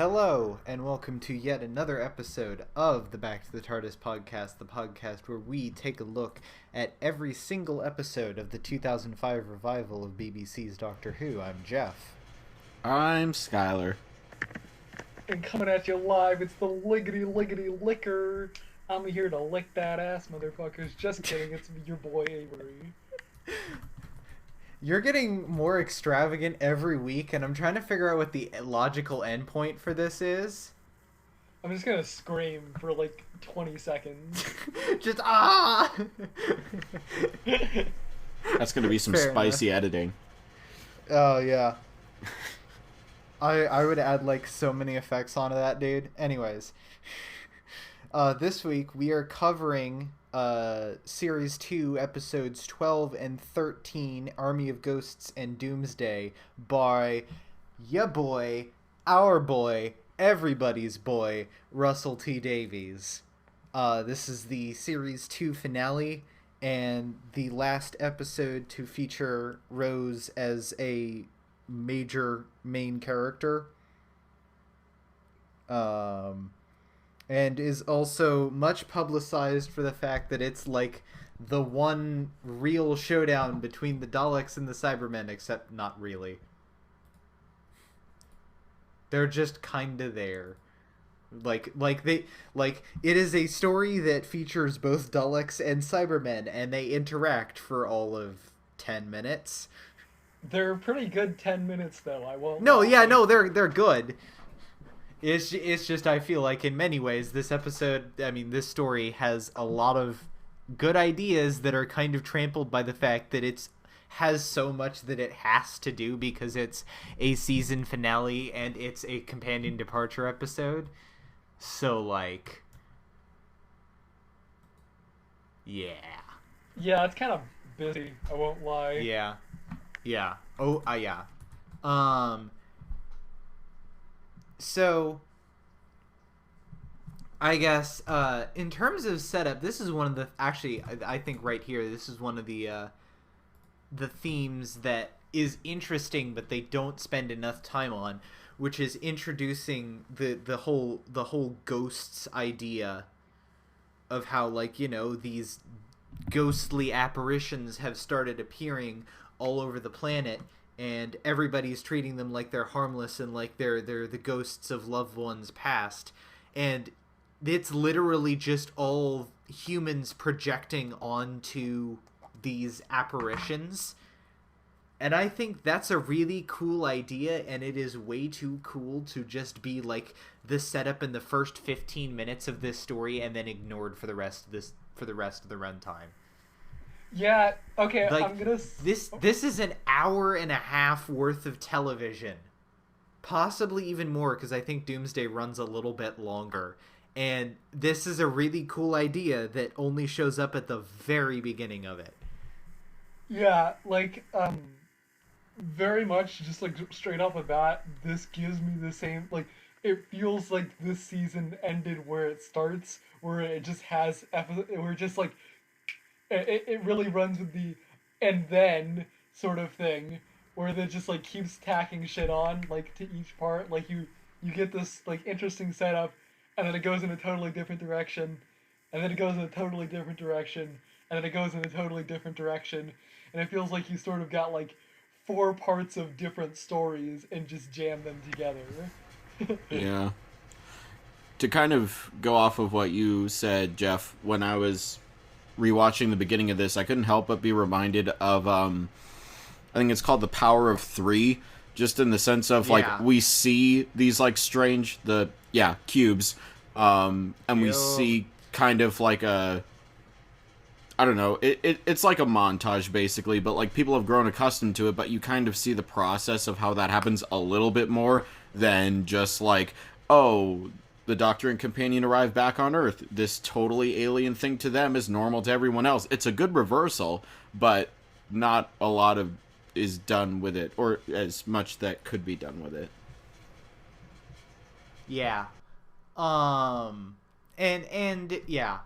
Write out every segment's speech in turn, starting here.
Hello, and welcome to yet another episode of the Back to the TARDIS podcast, the podcast where we take a look at every single episode of the 2005 revival of BBC's Doctor Who. I'm Jeff. I'm Skylar. And coming at you live, it's the lickety licker. I'm here to lick that ass, motherfuckers. Just kidding, it's your boy Avery. You're getting more extravagant every week, and I'm trying to figure out what the logical endpoint for this is. I'm just gonna scream for like 20 seconds. Just, ah! That's gonna be some Fair spicy enough. editing. Oh, yeah. I would add, like, so many effects onto that, dude. Anyways. This week, we are covering Series 2, Episodes 12 and 13, Army of Ghosts and Doomsday, by ya boy, our boy, everybody's boy, Russell T. Davies. This is the Series 2 finale, and the last episode to feature Rose as a major main character. And is also much publicized for the fact that it's like the one real showdown between the Daleks and the Cybermen, except not really. They're just kinda there. It is a story that features both Daleks and Cybermen, and they interact for all of 10 minutes. They're pretty good 10 minutes though, I won't No, lie. yeah, no, they're good. It's just, I feel like in many ways this story has a lot of good ideas that are kind of trampled by the fact that it's has so much that it has to do because it's a season finale and it's a companion departure episode. So, like, yeah. Yeah, it's kind of busy, I won't lie. Yeah. Yeah. Oh, yeah. So, I guess, in terms of setup, this is one of the, actually, I think right here, this is one of the themes that is interesting, but they don't spend enough time on, which is introducing the whole ghosts idea of how, like, you know, these ghostly apparitions have started appearing all over the planet, and everybody's treating them like they're harmless and like they're the ghosts of loved ones past. And it's literally just all humans projecting onto these apparitions. And I think that's a really cool idea, and it is way too cool to just be like the setup in the first 15 minutes of this story and then ignored for the rest of the runtime. Yeah, okay, Like, I'm gonna... This is an hour and a half worth of television. Possibly even more, because I think Doomsday runs a little bit longer. And this is a really cool idea that only shows up at the very beginning of it. Yeah, like, very much just like straight off the bat, this gives me the same, like, it feels like this season ended where it starts, where it just has, where just like, it really runs with the and then sort of thing, where it just like keeps tacking shit on, like, to each part. Like, you get this like interesting setup, and then it goes in a totally different direction, and then it goes in a totally different direction, and then it goes in a totally different direction, and it feels like you sort of got like 4 parts of different stories and just jam them together. Yeah. To kind of go off of what you said, Jeff, when I was rewatching the beginning of this, I couldn't help but be reminded of, I think it's called The Power of Three, just in the sense of, like, we see these, like, strange, cubes, and we see kind of like a, I don't know, it's like a montage, basically, but, like, people have grown accustomed to it, but you kind of see the process of how that happens a little bit more than just, like, oh, the Doctor and companion arrive back on Earth. This totally alien thing to them is normal to everyone else. It's a good reversal, but not a lot of is done with it, or as much that could be done with it. Yeah. And yeah.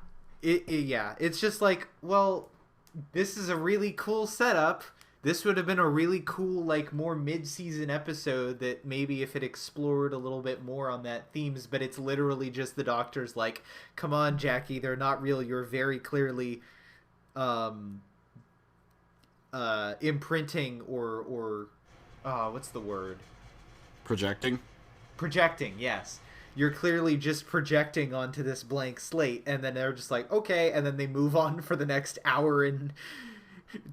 It's just like, well, this is a really cool setup, This would have been a really cool, like, more mid-season episode that maybe if it explored a little bit more on that themes, but it's literally just the Doctor's like, come on, Jackie, they're not real. You're very clearly imprinting or what's the word? Projecting? Projecting, yes. You're clearly just projecting onto this blank slate, and then they're just like, okay, and then they move on for the next hour and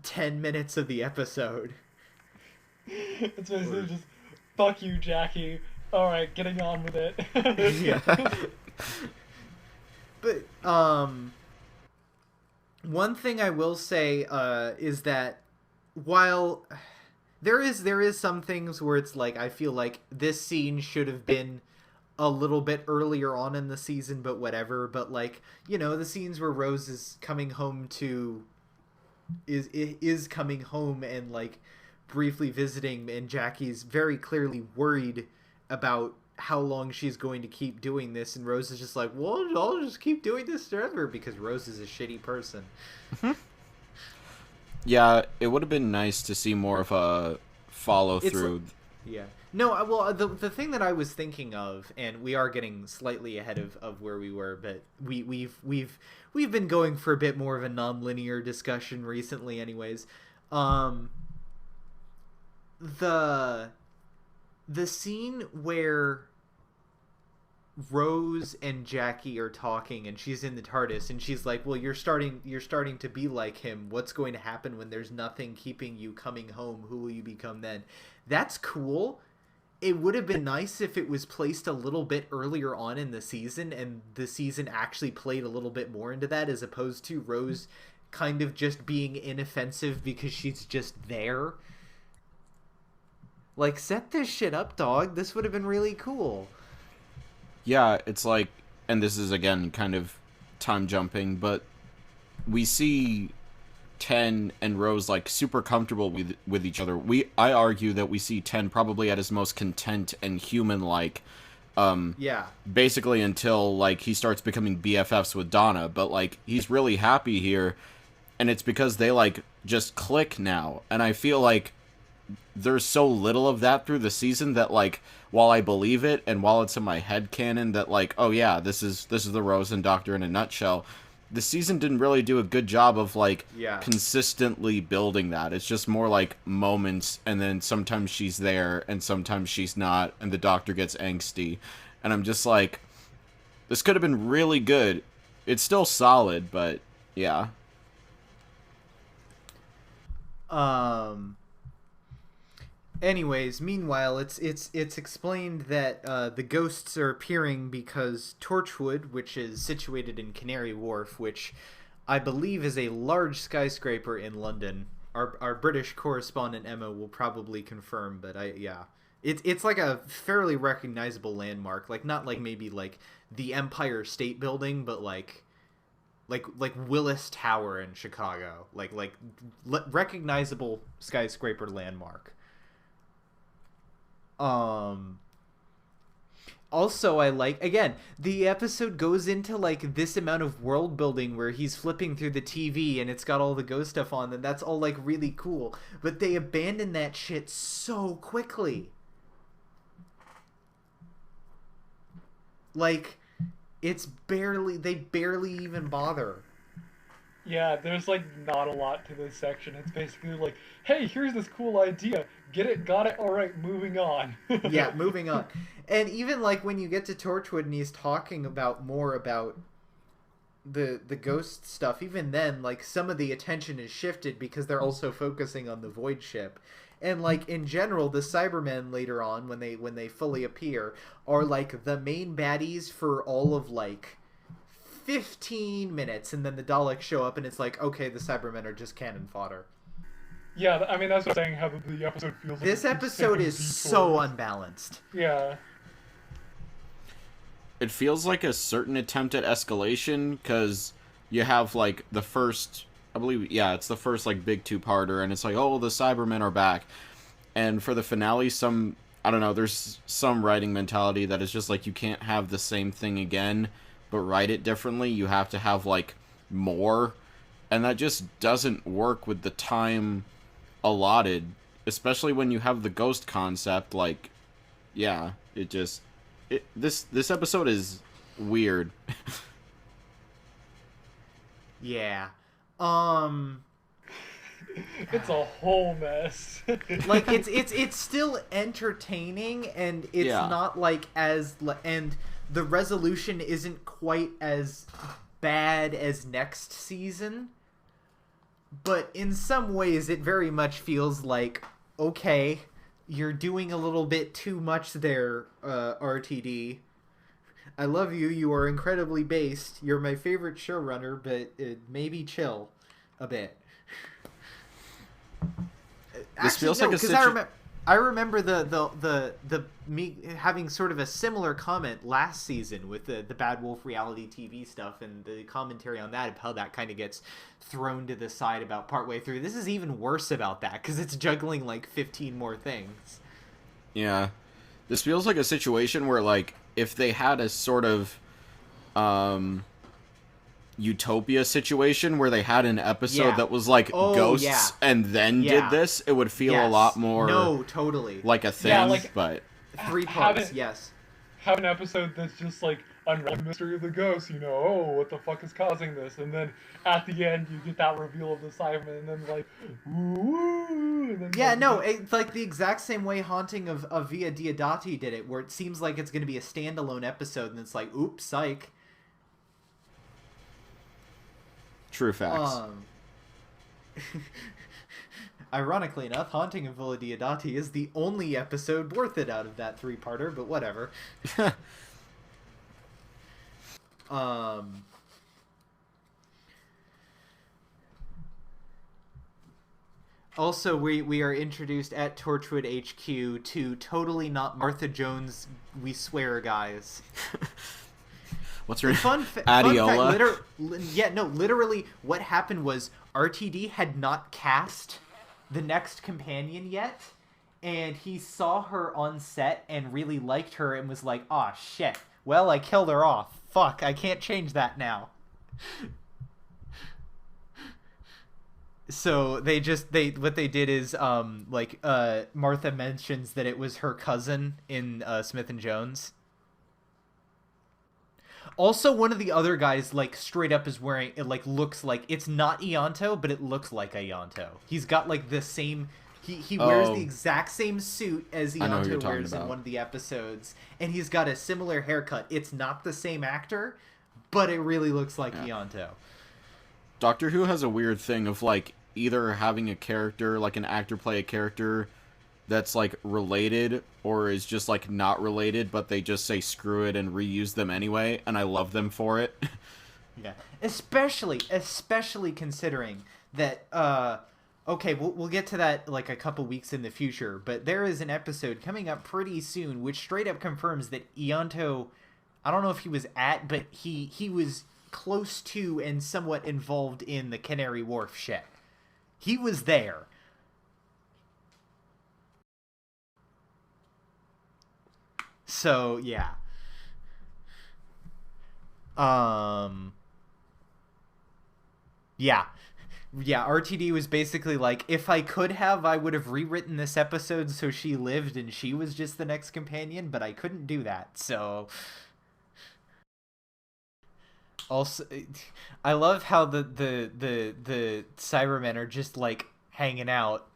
10 minutes of the episode. It's basically just, fuck you, Jackie. Alright, getting on with it. Yeah. But, one thing I will say, is that while there is some things where it's like, I feel like this scene should have been a little bit earlier on in the season, but whatever. But, like, you know, the scenes where Rose is coming home is coming home and, like, briefly visiting, and Jackie's very clearly worried about how long she's going to keep doing this, and Rose is just like, well, I'll just keep doing this forever, because Rose is a shitty person. Yeah, it would have been nice to see more of a follow-through. Yeah. No, well, the thing that I was thinking of, and we are getting slightly ahead of where we were, but we've been going for a bit more of a non-linear discussion recently anyways. The scene where Rose and Jackie are talking, and she's in the TARDIS, and she's like, well, you're starting to be like him. What's going to happen when there's nothing keeping you coming home? Who will you become then? That's cool. It would have been nice if it was placed a little bit earlier on in the season, and the season actually played a little bit more into that, as opposed to Rose kind of just being inoffensive because she's just there. Like, set this shit up, dog. This would have been really cool. Yeah, it's like, and this is, again, kind of time jumping, but we see Ten and Rose, like, super comfortable with each other. I argue that we see Ten probably at his most content and human-like, yeah, basically until, like, he starts becoming BFFs with Donna, but, like, he's really happy here, and it's because they, like, just click now, and I feel like there's so little of that through the season that, like, while I believe it, and while it's in my head canon that, like, oh yeah, this is the Rose and Doctor in a nutshell, the season didn't really do a good job of, like, consistently building that. It's just more like moments, and then sometimes she's there, and sometimes she's not, and the Doctor gets angsty. And I'm just like, this could have been really good. It's still solid, but yeah. Anyways, meanwhile, it's explained that the ghosts are appearing because Torchwood, which is situated in Canary Wharf, which I believe is a large skyscraper in London. Our British correspondent Emma will probably confirm, but it's like a fairly recognizable landmark. Like, not like maybe like the Empire State Building, but like Willis Tower in Chicago. Like recognizable skyscraper landmark. Also, I like, again, the episode goes into, like, this amount of world building where he's flipping through the TV and it's got all the ghost stuff on, and that's all, like, really cool. But they abandon that shit so quickly. Like, they barely even bother. Yeah, there's, like, not a lot to this section. It's basically like, hey, here's this cool idea. Get it, got it, alright, moving on. Yeah, moving on. And even, like, when you get to Torchwood and he's talking more about the ghost stuff, even then, like, some of the attention is shifted because they're also focusing on the Void Ship. And, like, in general, the Cybermen later on, when they fully appear, are, like, the main baddies for all of, like, 15 minutes, and then the Daleks show up and it's like, okay, the Cybermen are just cannon fodder. Yeah, I mean, that's what I'm saying, how the episode feels. This episode is so unbalanced. Yeah. It feels like a certain attempt at escalation, because you have, like, the first, I believe, yeah, it's the first, like, big two-parter, and it's like, oh, the Cybermen are back. And for the finale, I don't know, there's some writing mentality that is just like, you can't have the same thing again, but write it differently. You have to have, like, more, and that just doesn't work with the time allotted, especially when you have the ghost concept. Like, yeah, this episode is weird. Yeah. It's a whole mess. Like it's still entertaining, and it's Yeah. not like and the resolution isn't quite as bad as next season, but in some ways it very much feels like, okay, you're doing a little bit too much there, RTD. I love you. You are incredibly based. You're my favorite showrunner, but maybe chill a bit. This Actually, feels no, like a because I remember the me having sort of a similar comment last season with the Bad Wolf reality TV stuff and the commentary on that, of how that kind of gets thrown to the side about partway through. This is even worse about that because it's juggling like 15 more things. Yeah. This feels like a situation where, like, if they had a sort of utopia situation where they had an episode that was like ghosts and then did this, it would feel a lot more totally like a thing. Yeah, like, but 3 parts, yes. Have an episode that's just like unraveling the mystery of the ghost, oh, what the fuck is causing this? And then at the end you get that reveal of the Simon, and then like, ooh, and then it's like the exact same way Haunting of Via Diodati did it, where it seems like it's going to be a standalone episode, and it's like, oops, psych. True facts. Ironically enough, Haunting of Villa Diodati is the only episode worth it out of that 3-parter, but whatever. Also, we are introduced at Torchwood HQ to totally not Martha Jones, we swear, guys. What's her name? Fun Adiola? Literally, what happened was RTD had not cast the next companion yet, and he saw her on set and really liked her and was like, "Aw, shit. Well, I killed her off. Fuck, I can't change that now." So what they did is Martha mentions that it was her cousin in Smith and Jones. Also, one of the other guys, like, straight up is wearing, it, like, looks like, it's not Ianto, but it looks like Ianto. He's got, like, the same, he wears the exact same suit as Ianto wears in one of the episodes, and he's got a similar haircut. It's not the same actor, but it really looks like Ianto. Doctor Who has a weird thing of, like, either having a character, like an actor play a character that's, like, related, or is just, like, not related, but they just say screw it and reuse them anyway, and I love them for it. Yeah. Especially considering that, okay, we'll get to that, like, a couple weeks in the future, but there is an episode coming up pretty soon which straight up confirms that Ianto, I don't know if he was at, but he was close to and somewhat involved in the Canary Wharf shit. He was there. So, yeah. Yeah. Yeah, RTD was basically like, if I could have, I would have rewritten this episode so she lived and she was just the next companion, but I couldn't do that, so... Also, I love how the Cybermen are just, like, hanging out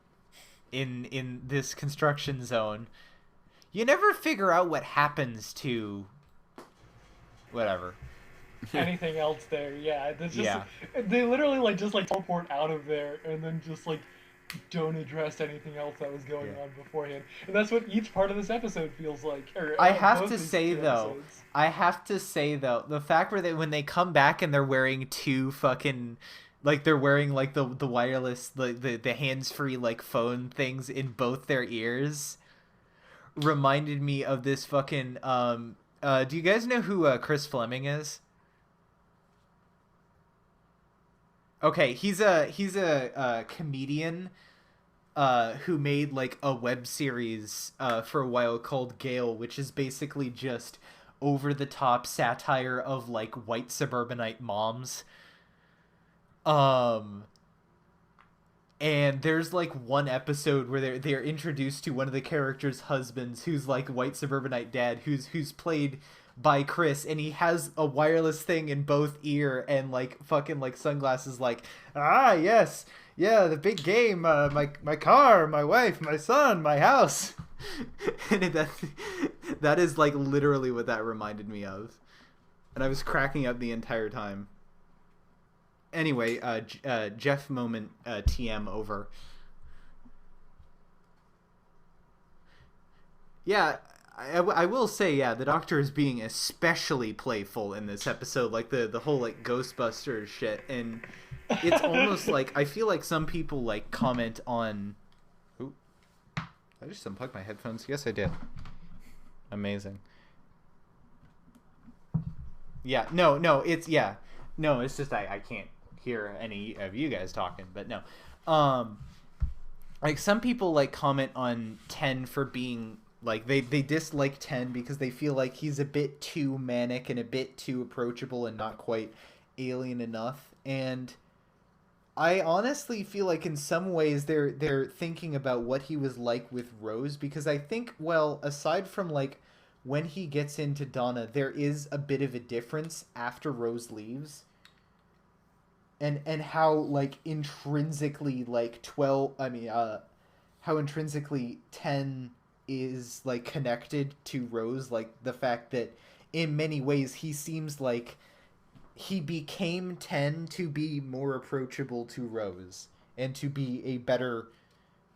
in this construction zone. You never figure out what happens to whatever. Anything else there, yeah. They literally, like, just, like, teleport out of there and then just, like, don't address anything else that was going on beforehand. And that's what each part of this episode feels like. I have to say, though, the fact where when they come back and they're wearing two fucking, like, they're wearing, like, the wireless, the hands-free, like, phone things in both their ears reminded me of this fucking, do you guys know who Chris Fleming is? Okay, he's a comedian who made, like, a web series for a while called Gale, which is basically just over-the-top satire of, like, white suburbanite moms. And there's like one episode where they're introduced to one of the characters' husbands, who's like white suburbanite dad, who's played by Chris, and he has a wireless thing in both ear and like fucking like sunglasses, like, ah, yes, yeah, the big game, my car, my wife, my son, my house. And that is like literally what that reminded me of, and I was cracking up the entire time. Anyway, Geoff moment, TM over. Yeah, I will say, yeah, the Doctor is being especially playful in this episode, like the whole like Ghostbusters shit, and it's almost like I feel like some people like comment on. Ooh, I just unplugged my headphones. Yes, I did. Amazing. Yeah, no, it's just I can't hear any of you guys talking, but no. Like some people like comment on 10 for being like they dislike 10 because they feel like he's a bit too manic and a bit too approachable and not quite alien enough. And I honestly feel like in some ways they're thinking about what he was like with Rose, because I think, well, aside from like when he gets into Donna, there is a bit of a difference after Rose leaves. And how like intrinsically like how intrinsically 10 is like connected to Rose, like the fact that in many ways he seems like he became 10 to be more approachable to Rose and to be a better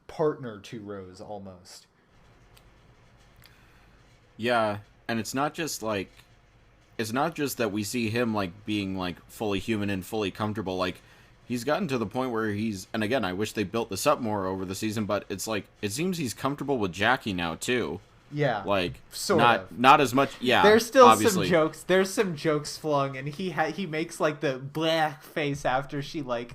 partner to Rose almost. Yeah, and it's not just that we see him like being like fully human and fully comfortable. Like he's gotten to the point where he's, and again, I wish they built this up more over the season, but it's like it seems he's comfortable with Jackie now too. Yeah, like sort of. Not as much. Yeah, there's still obviously. some jokes. There's some jokes flung, and he makes like the black face after she like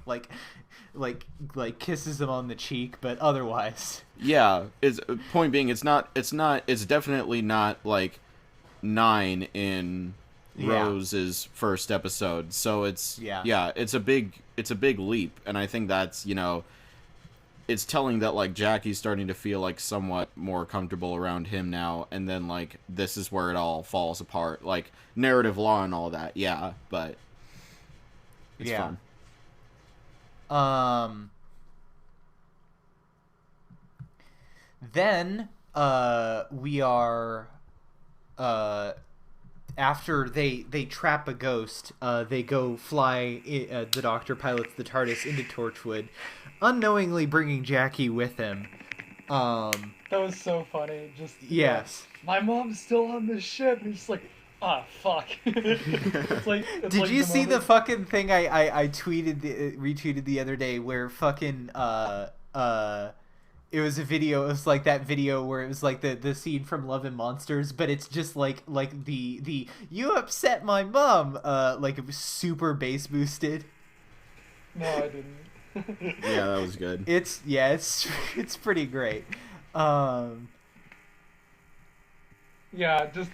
kisses him on the cheek, but otherwise. Yeah, it's point being, it's definitely not like 9 in Rose's first episode. So it's it's a big leap, and I think that's, it's telling that like Jackie's starting to feel like somewhat more comfortable around him now, and then like this is where it all falls apart, like narrative law and all that. Yeah, but it's fun. Then we are after they trap a ghost, they go fly. The Doctor pilots the TARDIS into Torchwood, unknowingly bringing Jackie with him. That was so funny. Just yes, my mom's still on the ship. And he's like, ah, fuck. Did you see the fucking thing I retweeted the other day where fucking it was a video. It was like that video where it was like the scene from Love and Monsters, but it's just like the you upset my mom. Like it was super bass boosted. No, I didn't. Yeah, that was good. It's pretty great. Yeah, just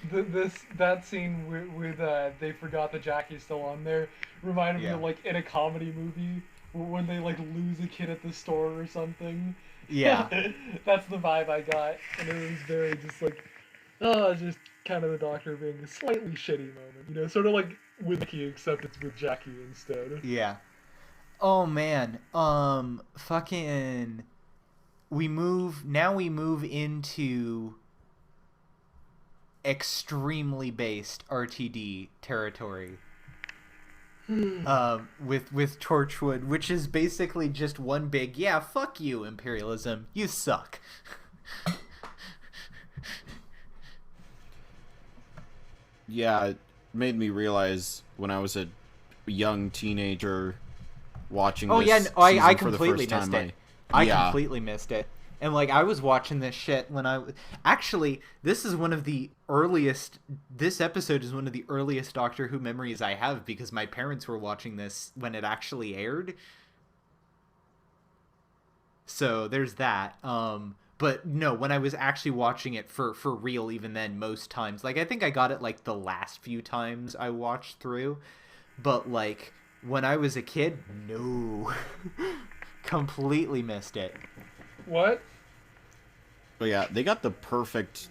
that scene with they forgot that Jackie's still on there reminded me of like in a comedy movie when they like lose a kid at the store or something. Yeah. That's the vibe I got, and it was very just like, just kind of the Doctor being a slightly shitty moment, sort of like with Mickey, except it's with Jackie instead. Yeah. Oh man, fucking, we move into extremely based RTD territory. With Torchwood, which is basically just one big fuck you, imperialism, you suck. Yeah, it made me realize when I was a young teenager watching this season I for the completely first time, missed it. I completely missed it. And like I was watching this shit when actually this episode is one of the earliest Doctor Who memories I have, because my parents were watching this when it actually aired. So there's that. But no, when I was actually watching it for real, even then, most times, like I think I got it like the last few times I watched through, but like when I was a kid, no. Completely missed it. What? But yeah, they got the perfect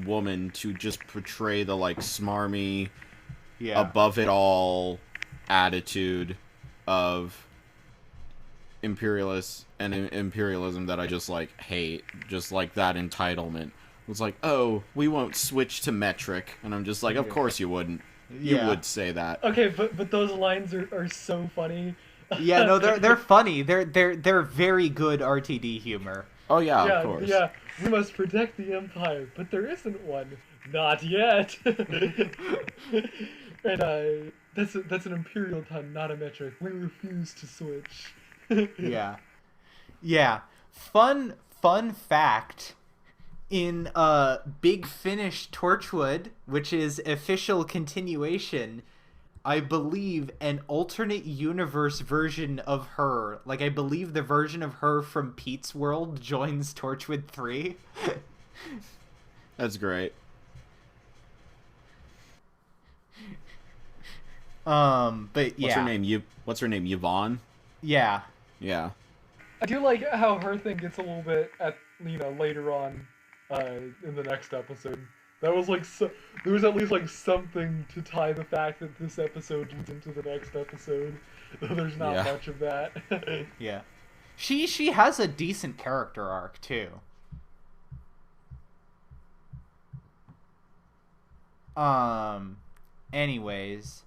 woman to just portray the like smarmy, Yeah. above it all attitude of imperialists and imperialism that I just like hate. Just like that entitlement. It's like, oh, we won't switch to metric, and I'm just like, of course you wouldn't. You Yeah. would say that. Okay, but those lines are so funny. Yeah, no, they're funny. They're very good RTD humor. Oh yeah, of course. Yeah. We must protect the Empire, but there isn't one. Not yet. And that's an imperial ton, not a metric. We refuse to switch. Yeah. Yeah. Fun fact. In Big Finish Torchwood, which is official continuation, I believe an alternate universe version of her, like I believe the version of her from Pete's World joins Torchwood 3. That's great. But yeah. What's her name? Yvonne? Yeah. Yeah. I do like how her thing gets a little bit at later on in the next episode. That was like there was at least like something to tie the fact that this episode leads into the next episode. Though there's not much of that. Yeah. She has a decent character arc too. Anyways.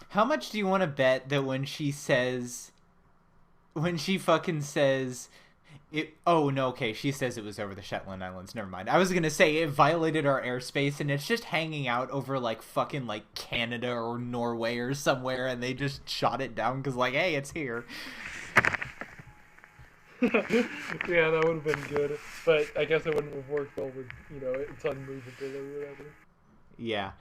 How much do you want to bet that when she fucking says it, oh no, okay, she says it was over the Shetland Islands, never mind. I was gonna say it violated our airspace and it's just hanging out over like fucking like Canada or Norway or somewhere and they just shot it down because like, hey, it's here. Yeah, that would have been good, but I guess it wouldn't have worked well with it's unmovable or whatever. Yeah.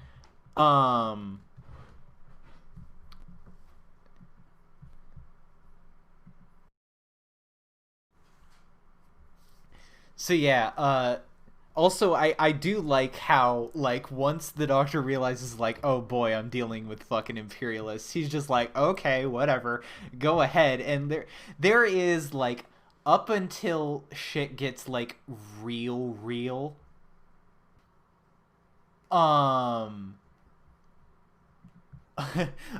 So yeah, also I do like how like once the Doctor realizes like, oh boy, I'm dealing with fucking imperialists, he's just like, okay, whatever, go ahead. And there is like, up until shit gets like real,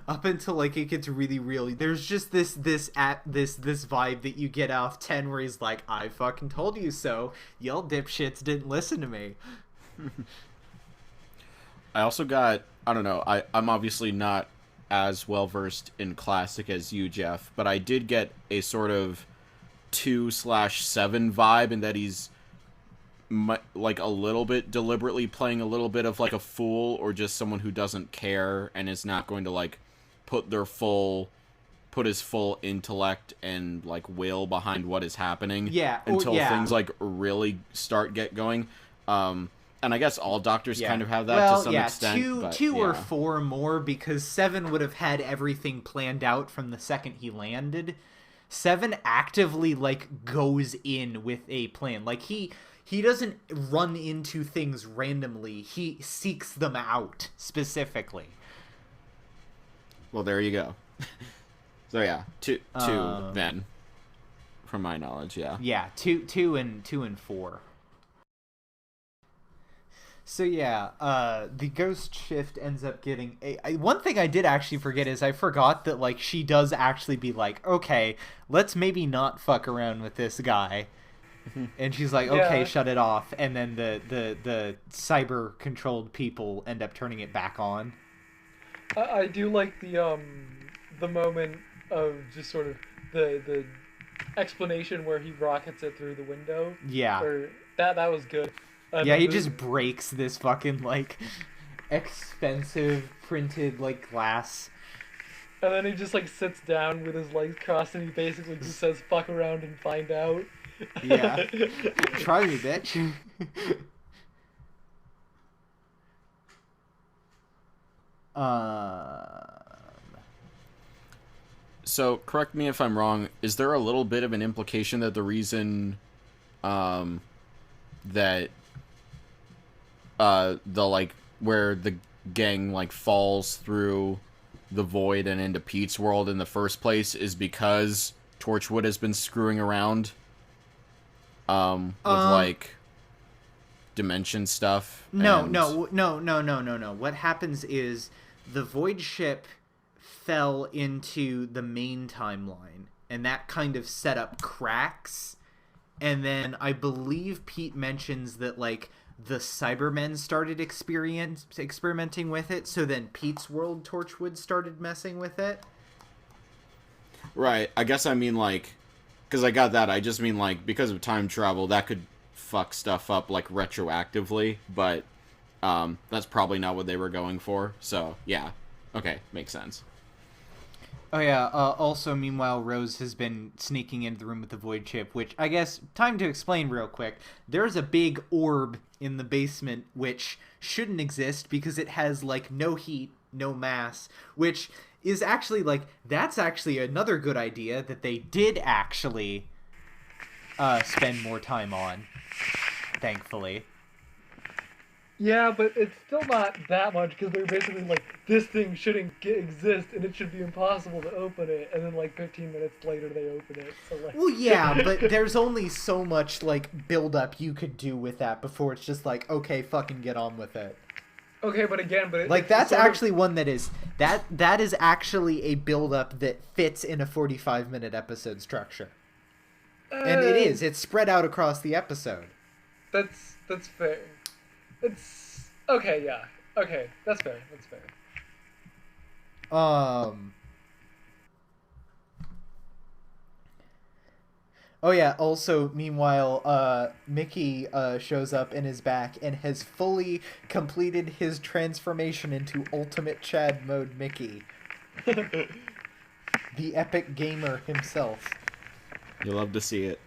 up until like it gets really real, there's just this vibe that you get off 10 where he's like, I fucking told you so, y'all dipshits didn't listen to me. I also got, I don't know, I'm obviously not as well versed in classic as you, Jeff, but I did get a sort of 2/7 vibe in that he's like a little bit deliberately playing a little bit of like a fool or just someone who doesn't care and is not going to like put his full intellect and like will behind what is happening until things like really start get going. And I guess all doctors kind of have that to some extent. Two or four more, because 7 would have had everything planned out from the second he landed. 7 actively like goes in with a plan. Like he doesn't run into things randomly. He seeks them out specifically. Well, there you go. So yeah, two then, from my knowledge, yeah. Yeah, two and 4. So yeah, the ghost shift ends up getting one thing I did actually forget is I forgot that like she does actually be like, okay, let's maybe not fuck around with this guy. And she's like, okay, shut it off. And then the cyber controlled people end up turning it back on. I do like the moment of just sort of the explanation where he rockets it through the window. Yeah. Or that was good. Yeah, he just breaks this fucking like expensive printed like glass. And then he just like sits down with his legs crossed and he basically just says fuck around and find out. Yeah. Try me, bitch. So, correct me if I'm wrong, is there a little bit of an implication that the reason that the like where the gang like falls through the void and into Pete's world in the first place is because Torchwood has been screwing around with like dimension stuff. No. What happens is the void ship fell into the main timeline, and that kind of set up cracks. And then I believe Pete mentions that like the Cybermen started experimenting with it, so then Pete's world Torchwood started messing with it. Right. I guess I mean like, because I got that. I just mean like because of time travel that could fuck stuff up like retroactively, but that's probably not what they were going for. So yeah, okay, makes sense. Oh yeah, also meanwhile Rose has been sneaking into the room with the void chip, which I guess, time to explain real quick, there's a big orb in the basement which shouldn't exist because it has like no heat, no mass, which is actually like, that's actually another good idea that they did actually spend more time on, thankfully. Yeah, but it's still not that much because they're basically like, this thing shouldn't exist and it should be impossible to open it, and then like 15 minutes later they open it. So like, well, yeah, but there's only so much like build up you could do with that before it's just like, okay, fucking get on with it. Okay, but again, like that's actually one that is that is actually a build up that fits in a 45-minute episode structure, and it's spread out across the episode. That's fair. It's okay, yeah. Okay, that's fair. That's fair. Oh yeah, also meanwhile Mickey shows up and is back and has fully completed his transformation into Ultimate Chad Mode Mickey. The epic gamer himself. You'll love to see it.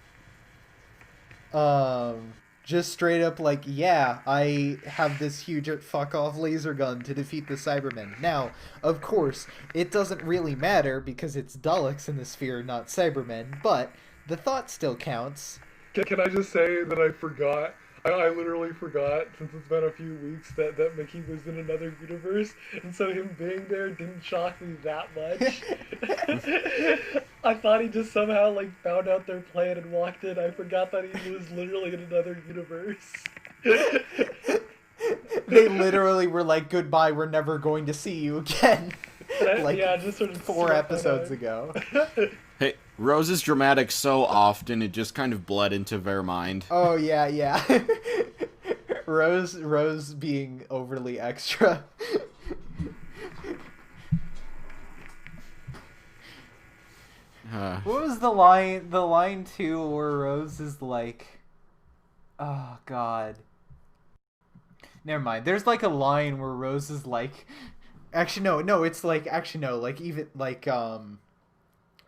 Just straight up like, yeah, I have this huge fuck-off laser gun to defeat the Cybermen. Now, of course, it doesn't really matter because it's Daleks in the sphere, not Cybermen, but the thought still counts. Can I just say that I forgot? I literally forgot, since it's been a few weeks, that Mickey was in another universe, and so him being there didn't shock me that much. I thought he just somehow, like, found out their plan and walked in. I forgot that he was literally in another universe. They literally were like, goodbye, we're never going to see you again. Like, yeah, just sort of 4 episodes ago. Hey, Rose is dramatic so often it just kind of bled into their mind. Oh yeah. Rose being overly extra. What was the line? The line 2 where Rose is like, oh god. Never mind. There's like a line where Rose is like, actually no, it's like, actually no, like even like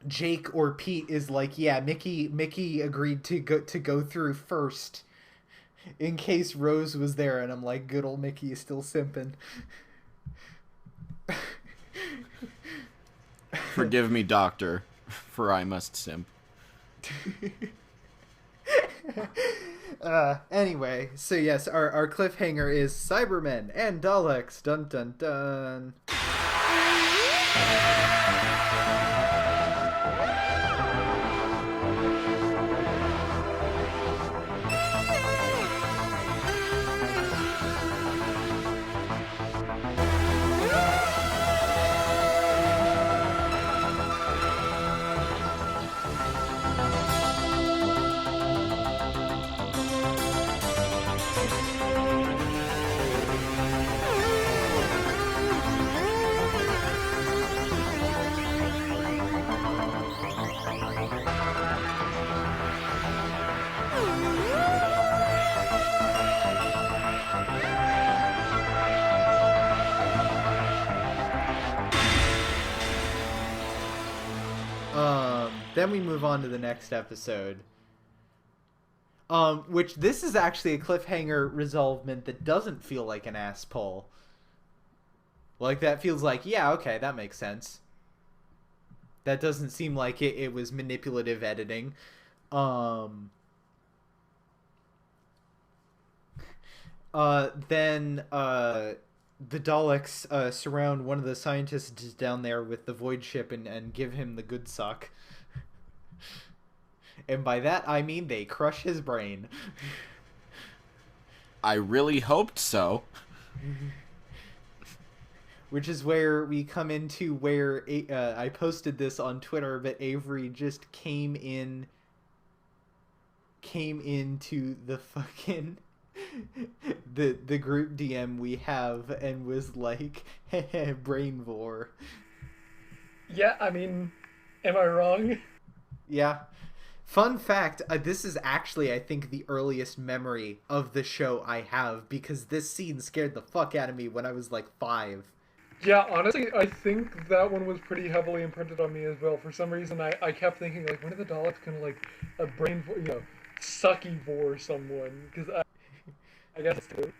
Jake or Pete is like, yeah, Mickey agreed to go through first in case Rose was there, and I'm like, good old Mickey is still simping. Forgive me, Doctor, for I must simp. Anyway, so yes, our cliffhanger is Cybermen and Daleks. Dun dun dun. Then we move on to the next episode. Which this is actually a cliffhanger resolvement that doesn't feel like an ass pull. Like, that feels like, yeah, okay, that makes sense. That doesn't seem like it was manipulative editing. Then the Daleks surround one of the scientists down there with the void ship and give him the good suck. And by that I mean they crush his brain. I really hoped so. Which is where we come into where I posted this on Twitter, but Avery just came into the fucking the group DM we have and was like, brain vor. Yeah, I mean, am I wrong? Yeah. Fun fact, this is actually, I think, the earliest memory of the show I have, because this scene scared the fuck out of me when I was like 5. Yeah, honestly, I think that one was pretty heavily imprinted on me as well. For some reason, I kept thinking, like, when are the Daleks gonna, like, a brain, sucky vor someone? Because I guess it's true.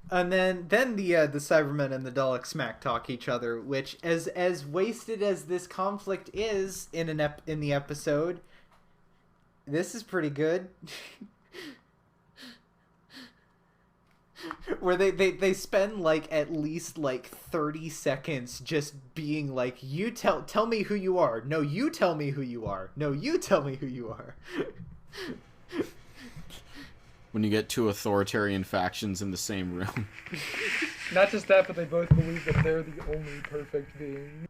And then the Cybermen and the Daleks smack talk each other, which, as wasted as this conflict is in the episode, this is pretty good. Where they spend like at least like 30 seconds just being like, you tell me who you are. No, you tell me who you are. No, you tell me who you are. When you get two authoritarian factions in the same room. Not just that, but they both believe that they're the only perfect being.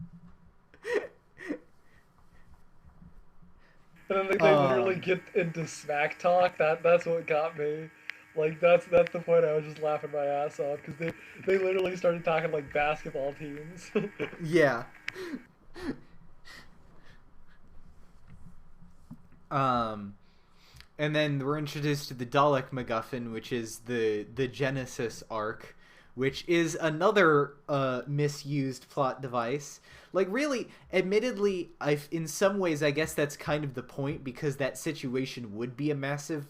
And then they literally get into smack talk. That's what got me. Like, that's the point I was just laughing my ass off, because they literally started talking like basketball teams. Yeah. And then we're introduced to the Dalek MacGuffin, which is the Genesis arc, which is another misused plot device. Like, really, admittedly, in some ways, I guess that's kind of the point, because that situation would be a massive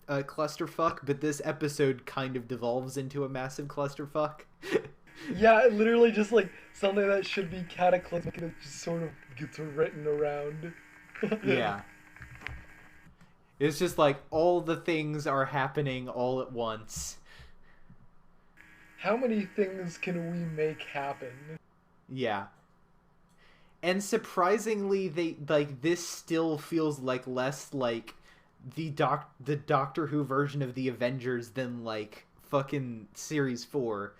clusterfuck, but this episode kind of devolves into a massive clusterfuck. Yeah, it literally just, like, something that should be cataclysmic, and it just sort of gets written around. Yeah. It's just like all the things are happening all at once. How many things can we make happen? Yeah. And surprisingly, this still feels like less like the Doctor Who version of the Avengers than like fucking Series 4.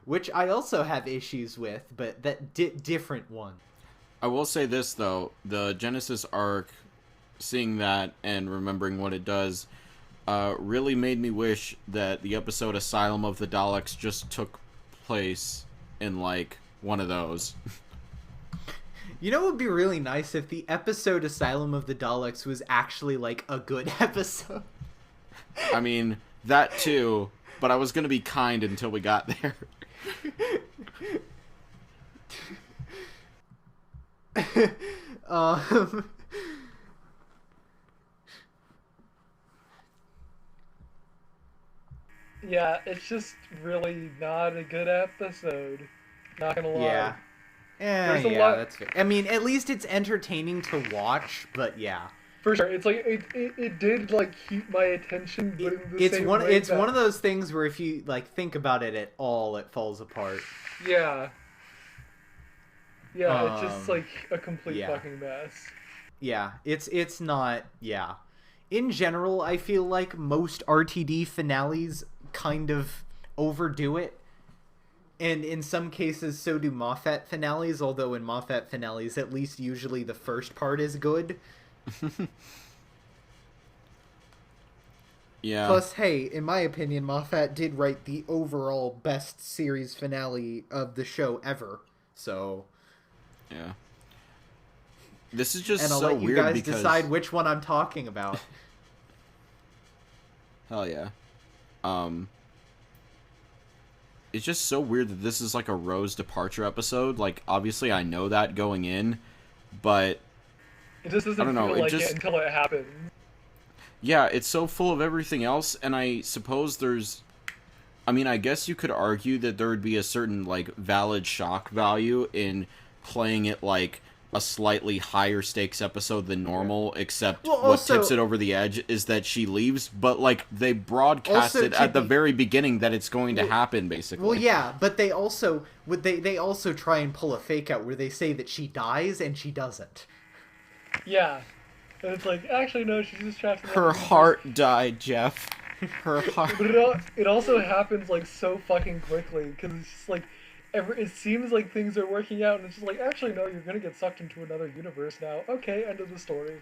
Which I also have issues with, but that different one. I will say this, though. The Genesis arc, seeing that and remembering what it does, really made me wish that the episode Asylum of the Daleks just took place in, like, one of those. You know what would be really nice if the episode Asylum of the Daleks was actually, like, a good episode? I mean, that too, but I was gonna be kind until we got there. Yeah, it's just really not a good episode. Not gonna lie. Yeah. That's fair. I mean, at least it's entertaining to watch, but yeah. For sure, it's like it did like keep my attention, but in the same way it's one of those things where if you like think about it at all, it falls apart. Yeah. Yeah, it's just like a complete fucking mess. Yeah, it's not. Yeah. In general, I feel like most RTD finales kind of overdo it. And in some cases, so do Moffat finales, although in Moffat finales, at least usually the first part is good. Yeah. Plus, hey, in my opinion, Moffat did write the overall best series finale of the show ever. So... Yeah. This is just and I'll so let you weird guys because... decide which one I'm talking about. Hell yeah. It's just so weird that this is like a Rose departure episode. Like, obviously I know that going in, but... It just doesn't feel like it until it happens. Yeah, it's so full of everything else, and I suppose there's... I mean, I guess you could argue that there would be a certain, like, valid shock value in playing it, like, a slightly higher stakes episode than normal, except Well, what also- tips it over the edge is that she leaves, but like they broadcast Also, it at the Chippy- very beginning that it's going to happen, basically. Well, yeah, but they also they also try and pull a fake out where they say that she dies and she doesn't. Yeah. And it's like, actually, no, she's just trapped in Her another heart died, Jeff. Her heart. But it also happens like so fucking quickly because it's just like it seems like things are working out and it's just like actually no, you're gonna get sucked into another universe now. Okay, end of the story.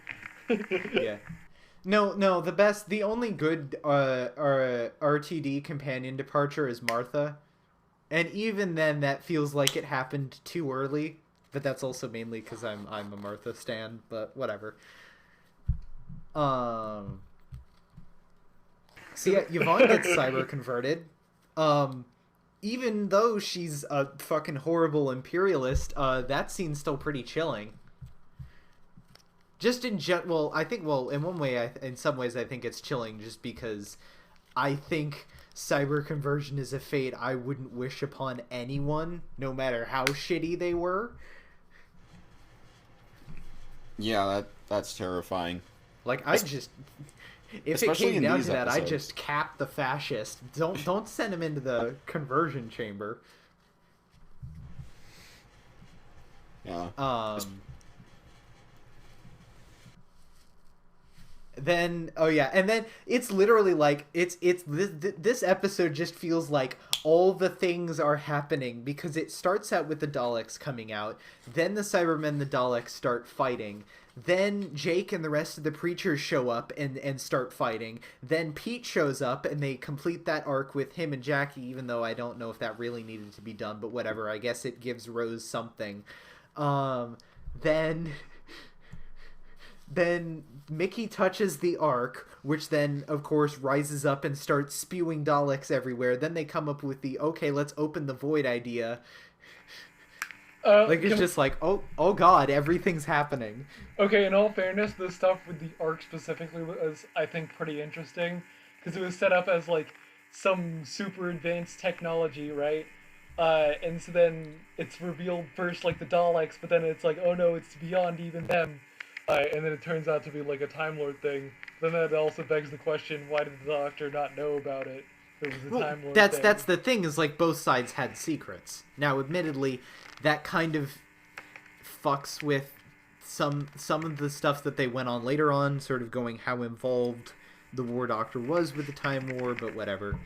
Yeah. No, the only good RTD companion departure is Martha. And even then that feels like it happened too early, but that's also mainly cuz I'm a Martha stan, but whatever. So yeah, Yvonne gets cyber converted. Even though she's a fucking horrible imperialist, that scene's still pretty chilling. Just in in one way, in some ways, I think it's chilling just because I think cyber conversion is a fate I wouldn't wish upon anyone, no matter how shitty they were. Yeah, that's terrifying. Like, I just... If Especially it came in down these to that, I'd episodes. just cap the fascist. Don't send him into the conversion chamber. Yeah. Then and then it's literally like this episode just feels like all the things are happening because it starts out with the Daleks coming out, then the Cybermen and the Daleks start fighting, then Jake and the rest of the preachers show up and start fighting, then Pete shows up and they complete that arc with him and Jackie, even though I don't know if that really needed to be done, but whatever, I guess it gives Rose something. Then Mickey touches the Ark, which then, of course, rises up and starts spewing Daleks everywhere. Then they come up with the, okay, let's open the void idea. It's just like, oh god, everything's happening. Okay, in all fairness, the stuff with the Ark specifically was, I think, pretty interesting because it was set up as like some super advanced technology, right? And so then it's revealed first like the Daleks, but then it's like, oh no, it's beyond even them. And then it turns out to be like a Time Lord thing. Then that also begs the question, why did the Doctor not know about it? It was a Time Lord thing. That's the thing, is like both sides had secrets. Now, admittedly, that kind of fucks with some of the stuff that they went on later on, sort of going how involved the War Doctor was with the Time War, but whatever.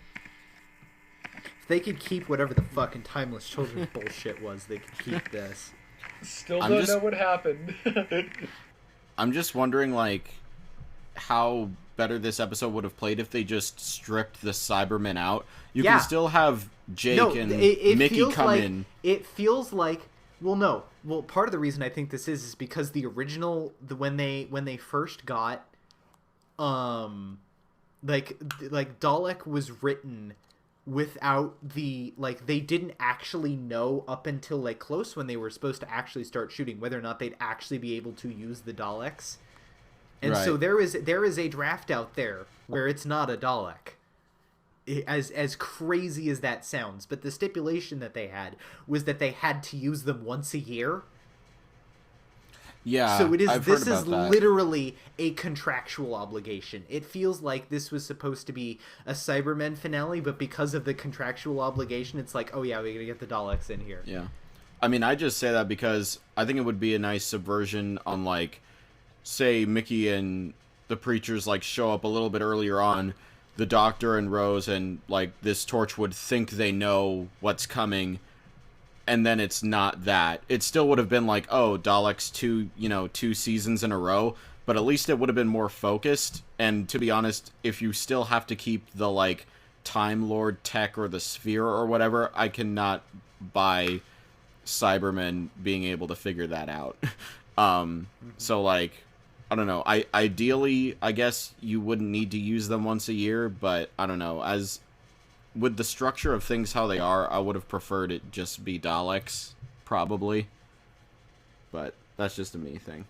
If they could keep whatever the fucking Timeless Children bullshit was, they could keep this. Still don't know what happened. I'm just wondering, like, how better this episode would have played if they just stripped the Cybermen out. You can still have Jake and Mickey come in. It feels like... Well, no. Well, part of the reason I think this is because the original... when they first got... like Dalek was written without the... Like, they didn't actually know up until, like, close when they were supposed to actually start shooting whether or not they'd actually be able to use the Daleks. And so there is a draft out there where it's not a Dalek. As crazy as that sounds. But the stipulation that they had was that they had to use them once a year. Yeah, so this is that. literally a contractual obligation. It feels like this was supposed to be a Cybermen finale, but because of the contractual obligation, it's like, oh yeah, we're gonna get the Daleks in here. Yeah. I mean, I just say that because I think it would be a nice subversion on, like, say Mickey and the preachers, like, show up a little bit earlier on, the Doctor and Rose and, like, this Torch would think they know what's coming, and then it's not that. It still would have been like, oh, Daleks 2 seasons in a row, but at least it would have been more focused. And to be honest, if you still have to keep the, like, Time Lord tech or the Sphere or whatever, I cannot buy Cybermen being able to figure that out. So, like, I don't know. Ideally, I guess you wouldn't need to use them once a year, but I don't know. As with the structure of things how they are, I would have preferred it just be Daleks, probably. But that's just a me thing.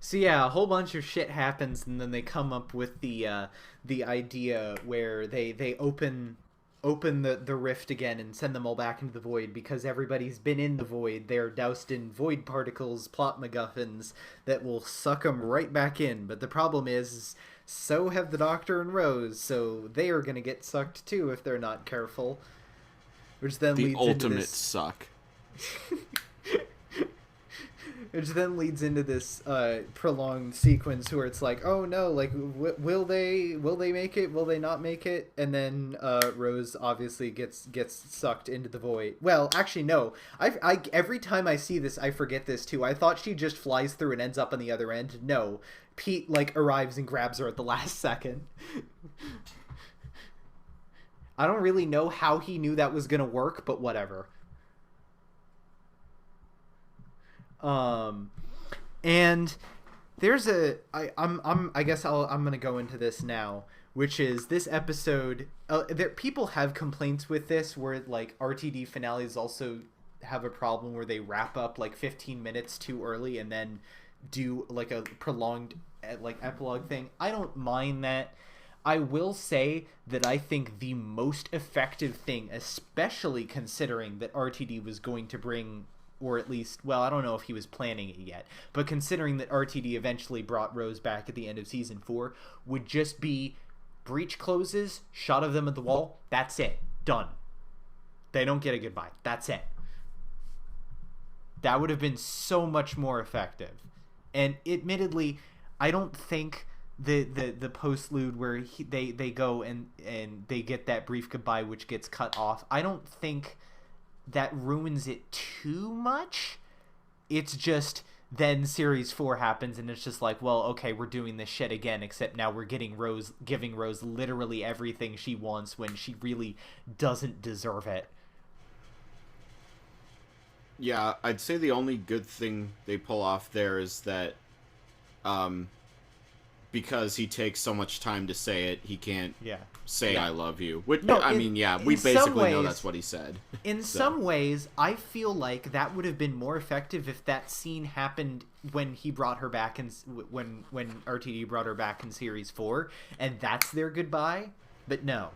So yeah, a whole bunch of shit happens, and then they come up with the idea where they open the rift again and send them all back into the void because everybody's been in the void. They're doused in void particles, plot MacGuffins that will suck them right back in. But the problem is, so have the Doctor and Rose, so they are gonna get sucked too if they're not careful. Which then The leads ultimate into this... suck. Which then leads into this prolonged sequence where it's like, oh no, like will they make it? Will they not make it? And then Rose obviously gets sucked into the void. Well, actually no. I every time I see this, I forget this too. I thought she just flies through and ends up on the other end. No, Pete like arrives and grabs her at the last second. I don't really know how he knew that was gonna work, but whatever. And there's I'm gonna go into this now, which is this episode. People have complaints with this, where like RTD finales also have a problem where they wrap up like 15 minutes too early and then do like a prolonged like epilogue thing. I don't mind that. I will say that I think the most effective thing, especially considering that RTD was going to bring, or at least, well, I don't know if he was planning it yet, but considering that RTD eventually brought Rose back at the end of season 4, would just be breach closes, shot of them at the wall, that's it. Done. They don't get a goodbye. That's it. That would have been so much more effective. And admittedly, I don't think the postlude where they go and they get that brief goodbye which gets cut off, I don't think that ruins it too much. It's just then series 4 happens and it's just like, well, okay, we're doing this shit again, except now we're giving Rose literally everything she wants when she really doesn't deserve it. Yeah, I'd say the only good thing they pull off there is that because he takes so much time to say it, he can't say I love you. Which, no, we basically know that's what he said. In some ways, I feel like that would have been more effective if that scene happened when he brought her back when RTD brought her back in series 4, and that's their goodbye. But no.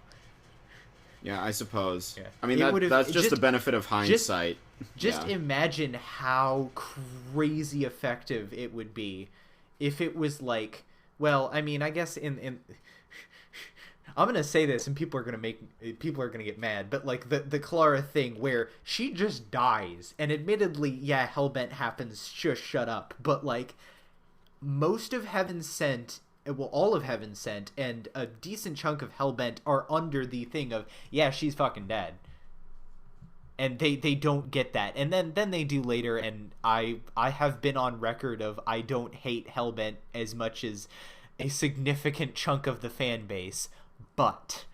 Yeah, I suppose. Yeah. I mean, that's just the benefit of hindsight. Just imagine how crazy effective it would be if it was like, well, I mean, I guess in I'm gonna say this, and people are gonna get mad, but like the Clara thing where she just dies, and admittedly, yeah, Hellbent happens. Just shut up. But like most of Heaven Sent, well, all of Heaven Sent, and a decent chunk of Hellbent are under the thing of, yeah, she's fucking dead. And they don't get that. And then they do later, and I have been on record of I don't hate Hellbent as much as a significant chunk of the fan base, but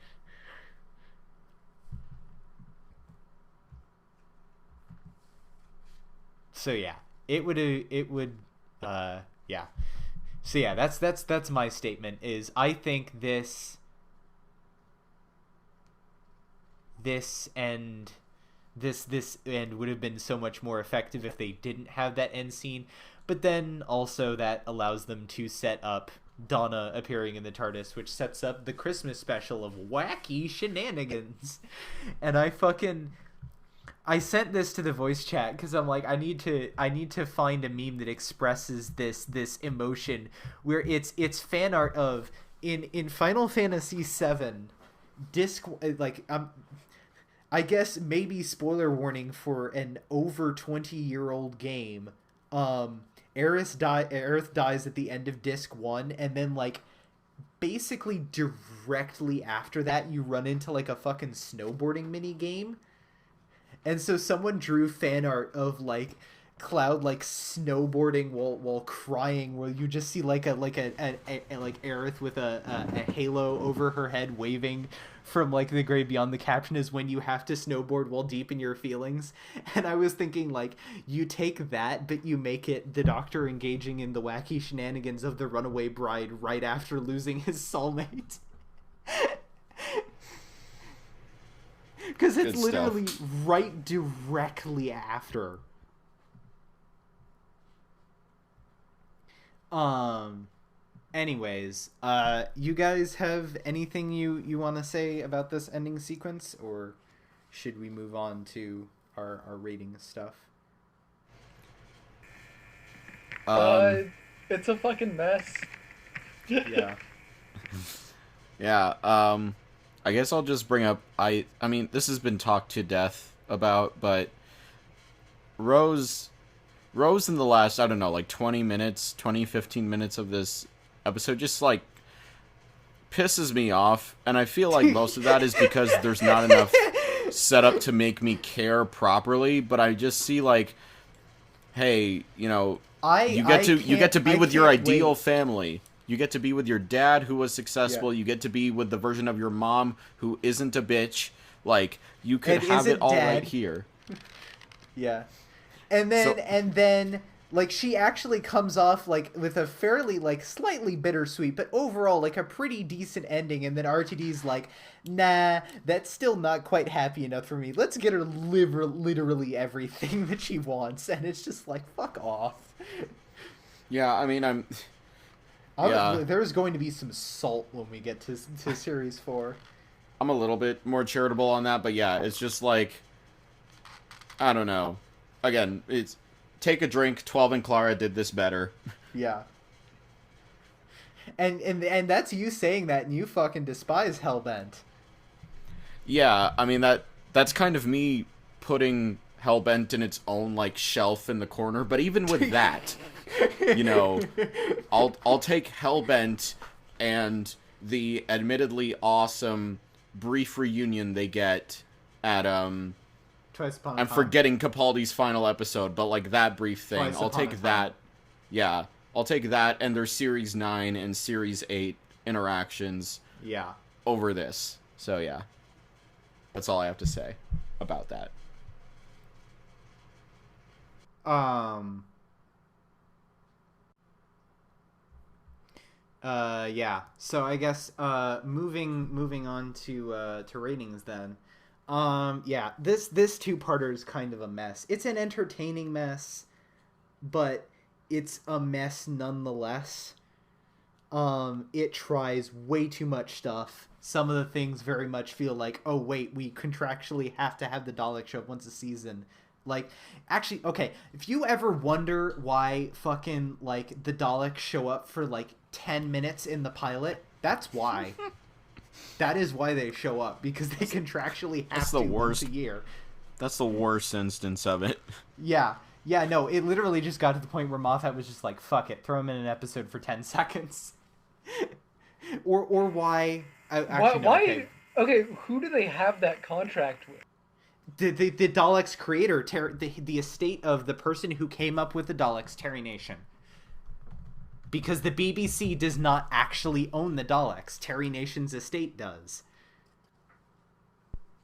so yeah, it would yeah. So yeah, that's my statement. Is I think this end would have been so much more effective if they didn't have that end scene, but then also that allows them to set up Donna appearing in the TARDIS, which sets up the Christmas special of wacky shenanigans. And I sent this to the voice chat because I'm like, I need to find a meme that expresses this emotion where it's fan art of in Final Fantasy VII disc, like I guess maybe spoiler warning for an over 20-year-old game. Aerith dies at the end of disc 1, and then like basically directly after that you run into like a fucking snowboarding mini game. And so someone drew fan art of like Cloud like snowboarding while crying, where you just see like Aerith with a halo over her head waving from like the grave beyond. The caption is, when you have to snowboard while deep in your feelings. And I was thinking, like, you take that but you make it the Doctor engaging in the wacky shenanigans of the runaway bride right after losing his soulmate. Because it's literally right directly after. Um. Anyways, you guys have anything you want to say about this ending sequence, or should we move on to our rating stuff? It's a fucking mess. Yeah. Yeah, I guess I'll just bring up I mean, this has been talked to death about, but Rose in the last, I don't know, like 15 minutes of this episode just like pisses me off, and I feel like most of that is because there's not enough setup to make me care properly, but I just see like, hey, you know, you get to be with your ideal family. You get to be with your dad who was successful. Yeah. You get to be with the version of your mom who isn't a bitch. Like, you could have it all right here. Yeah. And then like she actually comes off like with a fairly like slightly bittersweet, but overall like a pretty decent ending, and then RTD's like, nah, that's still not quite happy enough for me. Let's get her literally everything that she wants, and it's just like, fuck off. Yeah, I mean, there's going to be some salt when we get to series 4. I'm a little bit more charitable on that, but yeah, it's just like, I don't know. Again, it's take a drink. 12 and Clara did this better. Yeah. And that's you saying that, and you fucking despise Hellbent. Yeah, I mean that's kind of me putting Hellbent in its own like shelf in the corner, but even with that, you know, I'll take Hellbent and the admittedly awesome brief reunion they get at Twice Upon a I'm Time. forgetting Capaldi's final episode, but like that brief thing, Twice I'll Upon a take Time. that. Yeah, I'll take that and their Series 9 and Series 8 interactions. Yeah. Over this. So yeah. That's all I have to say about that. Yeah. So I guess moving on to ratings then. Yeah, this two-parter is kind of a mess. It's an entertaining mess, but it's a mess nonetheless. It tries way too much stuff. Some of the things very much feel like, oh wait, we contractually have to have the Dalek show up once a season. Like, actually, okay, if you ever wonder why fucking, like, the Daleks show up for, like, 10 minutes in the pilot, that's why. That is why they show up, because they contractually have to once a year. That's the worst instance of it. Yeah. Yeah, no, it literally just got to the point where Moffat was just like, fuck it, throw him in an episode for 10 seconds. or why... Actually, why? No, okay, who do they have that contract with? The Daleks creator, the estate of the person who came up with the Daleks, Terry Nation. Because the BBC does not actually own the Daleks. Terry Nation's estate does.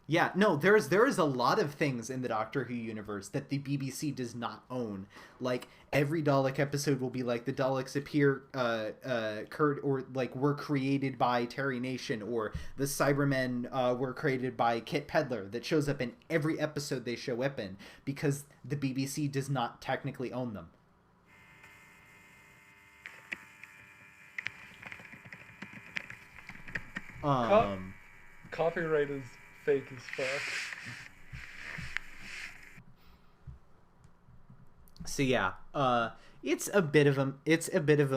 Yeah, no, there is a lot of things in the Doctor Who universe that the BBC does not own. Like, every Dalek episode will be like, the Daleks appear, or like, were created by Terry Nation, or the Cybermen were created by Kit Pedler. That shows up in every episode they show up in, because the BBC does not technically own them. Copyright is fake as fuck. So yeah, it's a bit of a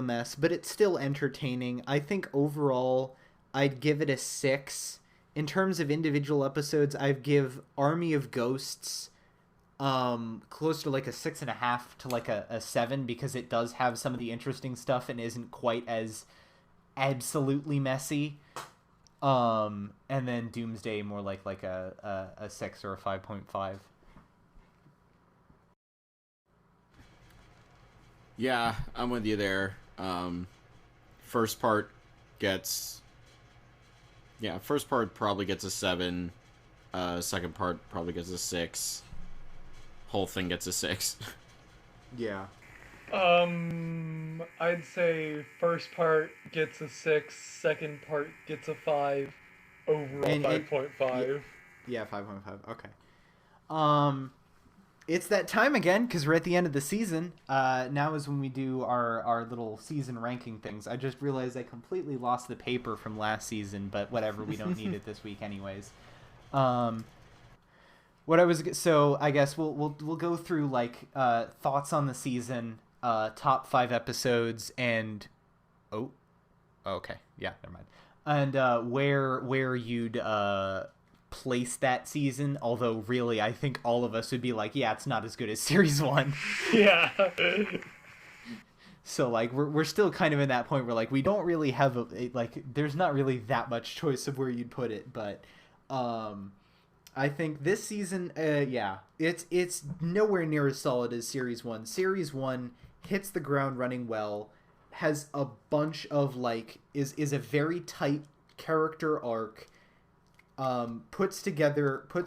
mess, but it's still entertaining. I think overall, I'd give it a 6. In terms of individual episodes, I'd give Army of Ghosts close to like a 6.5 to like a 7, because it does have some of the interesting stuff and isn't quite as absolutely messy. And then Doomsday more like a 6 or a 5.5. Yeah, I'm with you there. First part probably gets a 7. Second part probably gets a 6. Whole thing gets a 6. Yeah. I'd say first part gets a 6, second part gets a 5, overall 5.5. Yeah, 5.5. Okay. It's that time again because we're at the end of the season. Now is when we do our little season ranking things. I just realized I completely lost the paper from last season, but whatever, we don't need it this week anyways. Um, so I guess we'll go through like thoughts on the season, top 5 episodes, and oh, okay, yeah, never mind. And where you'd place that season, although really I think all of us would be like, yeah, it's not as good as series 1. Yeah. So like we're still kind of in that point where like we don't really have like there's not really that much choice of where you'd put it, but I think this season yeah, it's nowhere near as solid as series 1. Series 1 hits the ground running well, has a bunch of like is a very tight character arc, puts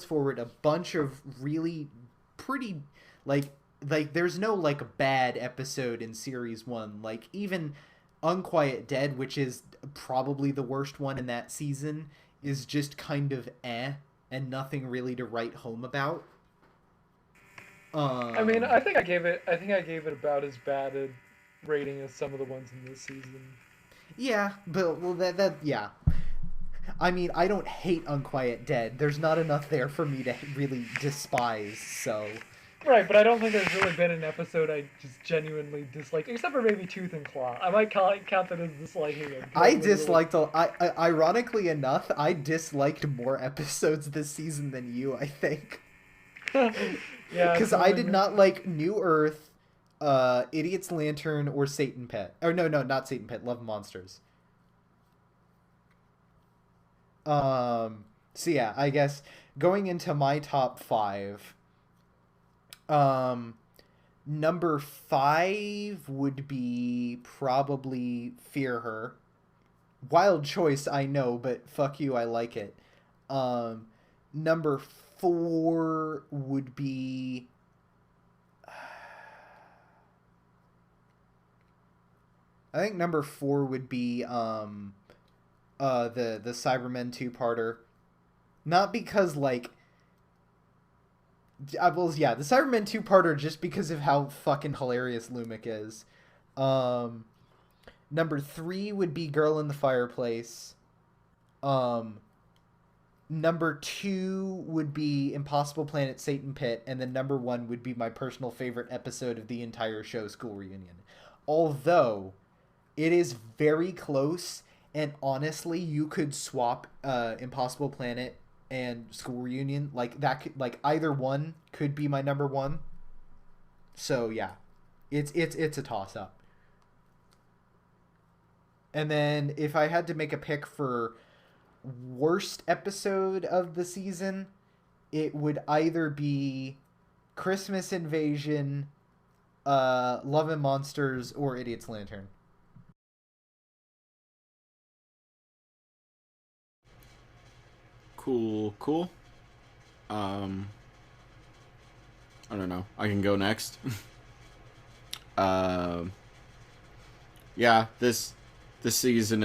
forward a bunch of really pretty like there's no like bad episode in series 1. Like even Unquiet Dead, which is probably the worst one in that season, is just kind of and nothing really to write home about. I mean, I think I gave it about as bad a rating as some of the ones in this season. Yeah, but well that yeah. I mean, I don't hate Unquiet Dead. There's not enough there for me to really despise, so... Right, but I don't think there's really been an episode I just genuinely disliked, except for maybe Tooth and Claw. I might count that as disliking it. I disliked... ironically enough, I disliked more episodes this season than you, I think. Yeah, because I did not like New Earth, Idiot's Lantern, or Satan Pet. Or no, not Satan Pet, Love Monsters. So yeah, I guess going into my top 5, number 5 would be probably Fear Her. Wild choice, I know, but fuck you, I like it. Number 4 would be I think number 4 would be the Cybermen 2-parter. Not because like well, yeah, the Cybermen 2-parter just because of how fucking hilarious Lumic is. Number 3 would be Girl in the Fireplace. Number 2 would be Impossible Planet Satan Pit, and then number 1 would be my personal favorite episode of the entire show, School Reunion. Although it is very close, and honestly, you could swap Impossible Planet and School Reunion. Like that could, like either one could be my number 1. So yeah, it's a toss up. And then if I had to make a pick for worst episode of the season, it would either be Christmas Invasion, Love and Monsters, or Idiot's Lantern. Cool. I don't know. I can go next. Yeah, this series isn't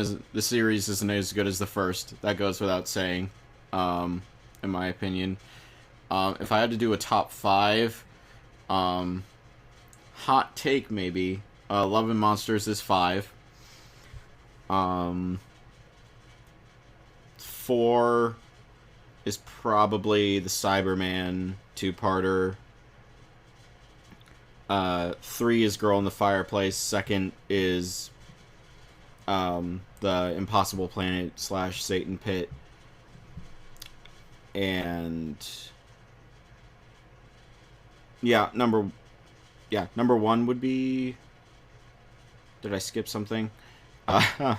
as good as the first. That goes without saying, in my opinion. If I had to do a top 5, hot take maybe, Love and Monsters is 5. 4 is probably the Cyberman 2-parter. 3 is Girl in the Fireplace. 2nd is the Impossible Planet / Satan Pit. And number 1 would be... Did I skip something? Bad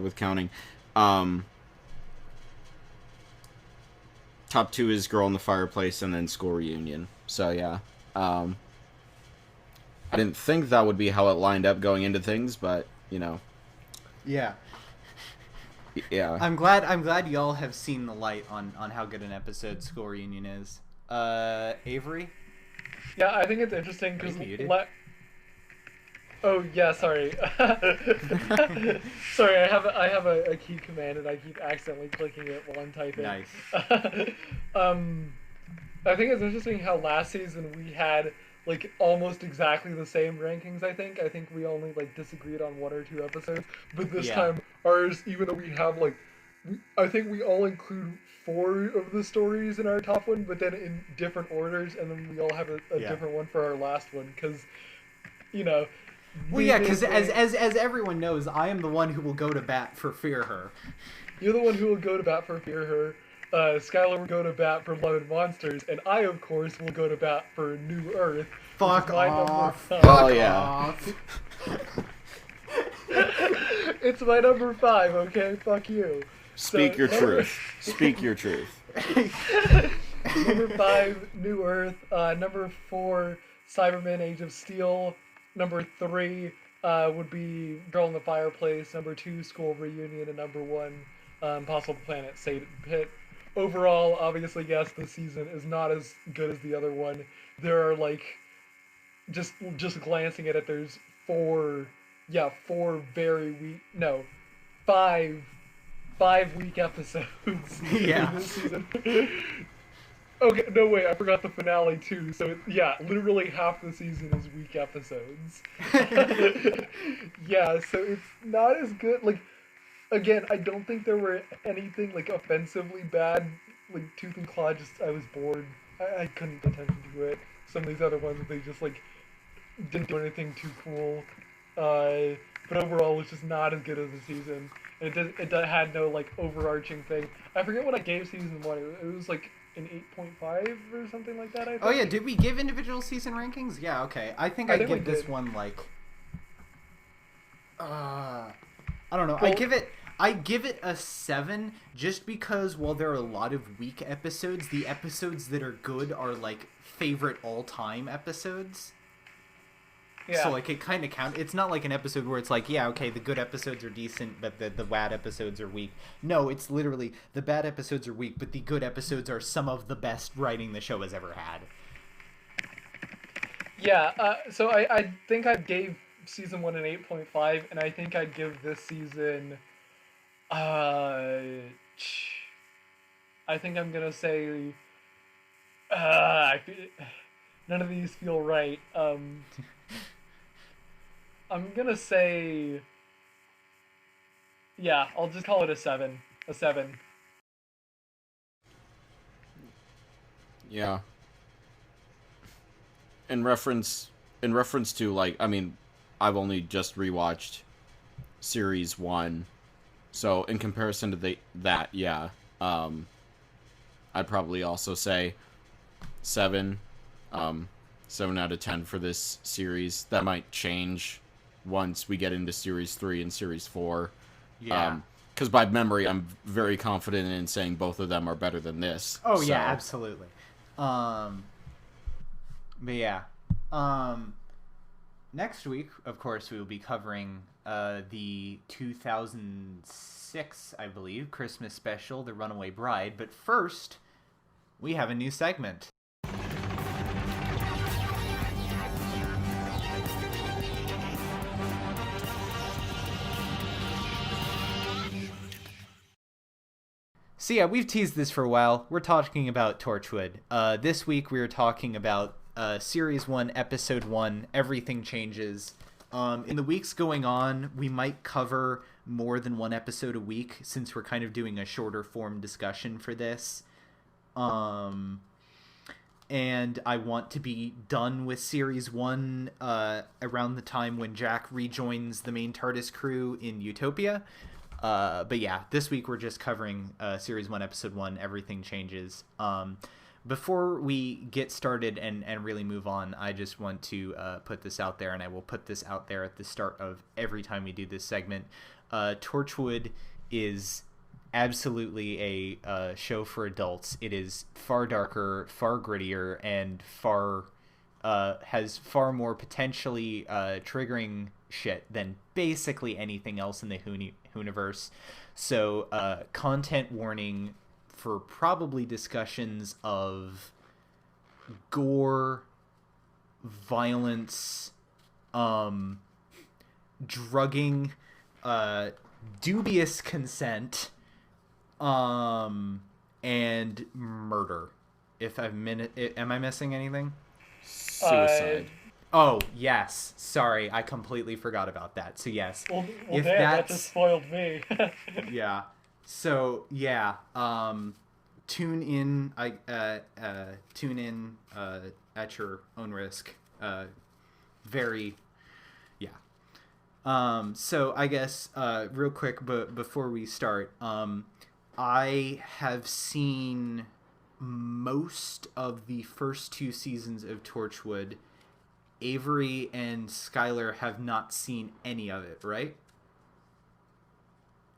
with counting. Top 2 is Girl in the Fireplace, and then School Reunion. So yeah, I didn't think that would be how it lined up going into things, but you know. Yeah. Yeah. I'm glad y'all have seen the light on how good an episode School Reunion is. Avery? Yeah, I think it's interesting because oh yeah, sorry. Sorry, I have a key command and I keep accidentally clicking it while I'm typing. Nice. I think it's interesting how last season we had like almost exactly the same rankings. I think we only like disagreed on one or two episodes, but this Yeah. time ours, even though we have like, I think we all include four of the stories in our top one, but then in different orders, and then we all have a Yeah. different one for our last one because, you know. Well, we yeah, did because the- as everyone knows, I am the one who will go to bat for Fear Her. You're the one who will go to bat for Fear Her. Skylar will go to bat for Love and Monsters, and I, of course, will go to bat for New Earth. Fuck which is my off. number Hell five. yeah. Off. It's my number 5, okay? Fuck you. Speak So, your number- truth. Speak your truth. Number 5, New Earth. Number 4, Cyberman Age of Steel. Number 3 would be Girl in the Fireplace. Number 2, School Reunion. And number 1, Possible Planet Satan Pit. Overall, obviously, yes, this season is not as good as the other one. There are like, just glancing at it, there's four very weak, no, five weak episodes Yeah. in this season. Okay, no wait, I forgot the finale too. So yeah, literally half the season is weak episodes. Yeah, so it's not as good. Like, again, I don't think there were anything like offensively bad. Like Tooth and Claw, just I was bored. I couldn't pay attention to it. Some of these other ones, they just like didn't do anything too cool. But overall, it's just not as good as the season. And it had no like overarching thing. I forget what I gave season 1. It was like an 8.5 or something like that. I think. Oh yeah, did we give individual season rankings? Yeah, okay. I think I'd we give this did. one like I don't know. Well- I give it a 7 just because while there are a lot of weak episodes, the episodes that are good are like favorite all-time episodes. Yeah. So like it kind of count. It's not like an episode where it's like, yeah, okay, the good episodes are decent, but the bad episodes are weak. No, it's literally the bad episodes are weak, but the good episodes are some of the best writing the show has ever had. Yeah, so I think I gave season 1 an 8.5, and I think I'd give this season, I think I'm gonna say, none of these feel right. I'm gonna say, yeah, I'll just call it a 7. A 7. Yeah. In reference to like, I mean, I've only just rewatched series 1, so in comparison to that, yeah, I'd probably also say 7, 7 out of 10 for this series. That might change once we get into series 3 and series 4. Yeah. Because by memory, I'm very confident in saying both of them are better than this. Oh so. yeah, absolutely. But yeah. Next week, of course, we will be covering the 2006, I believe, Christmas special, The Runaway Bride. But first, we have a new segment. So yeah, we've teased this for a while. We're talking about Torchwood. This week we are talking about Series 1, Episode 1, Everything Changes. In the weeks going on, we might cover more than one episode a week since we're kind of doing a shorter form discussion for this. And I want to be done with Series 1 around the time when Jack rejoins the main TARDIS crew in Utopia. But yeah, this week we're just covering Series 1, Episode 1, Everything Changes. Before we get started and really move on, I just want to put this out there, and I will put this out there at the start of every time we do this segment. Torchwood is absolutely a show for adults. It is far darker, far grittier, and has far more potentially triggering shit than basically anything else in the Hooniverse. So content warning for probably discussions of gore, violence, drugging, dubious consent, and murder if am I missing anything? Suicide. Oh, yes. Sorry, I completely forgot about that. So yes, Well, if damn, that that's just spoiled me. yeah. So yeah, tune in. Tune in at your own risk. Very, yeah. So I guess real quick, but before we start, I have seen most of the first 2 seasons of Torchwood. Avery and Skylar have not seen any of it, right?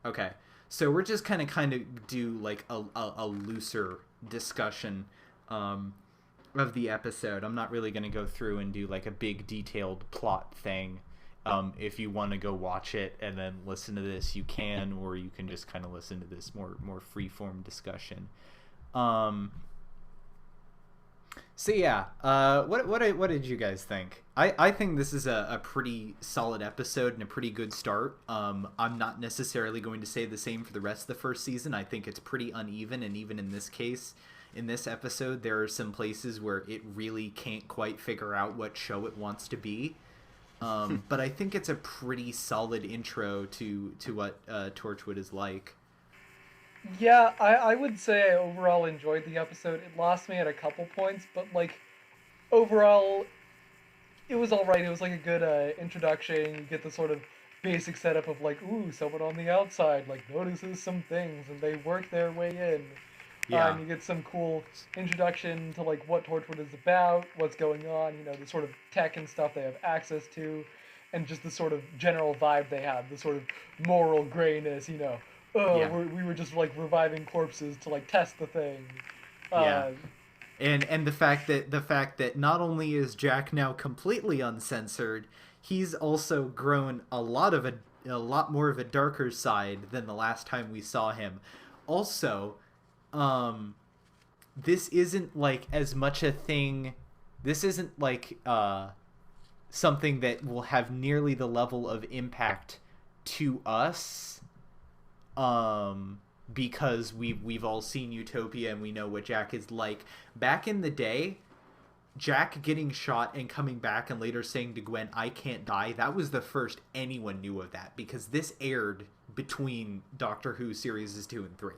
Okay. So we're just kind of do like a looser discussion of the episode. I'm not really going to go through and do like a big detailed plot thing. If you want to go watch it and then listen to this, you can, or you can just kind of listen to this more free-form discussion. So yeah, what did you guys think? I think this is a pretty solid episode and a pretty good start. I'm not necessarily going to say the same for the rest of the first season. I think it's pretty uneven, and even in this case, in this episode, there are some places where it really can't quite figure out what show it wants to be. But I think it's a pretty solid intro to what Torchwood is like. Yeah, I would say I overall enjoyed the episode. It lost me at a couple points, but like overall, it was all right. It was like a good introduction. You get the sort of basic setup of like, ooh, someone on the outside like notices some things, and they work their way in. Yeah. And you get some cool introduction to like what Torchwood is about, what's going on, you know, the sort of tech and stuff they have access to, and just the sort of general vibe they have, the sort of moral grayness, you know. Oh, Yeah. we were just like reviving corpses to like test the thing. Yeah. And the fact that not only is Jack now completely uncensored, he's also grown a lot more of a darker side than the last time we saw him. Also, this isn't like as much a thing. This isn't like something that will have nearly the level of impact to us. Because we've all seen Utopia and we know what Jack is like. Back in the day, Jack getting shot and coming back and later saying to Gwen, "I can't die," that was the first anyone knew of that, because this aired between Doctor Who series 2 and 3.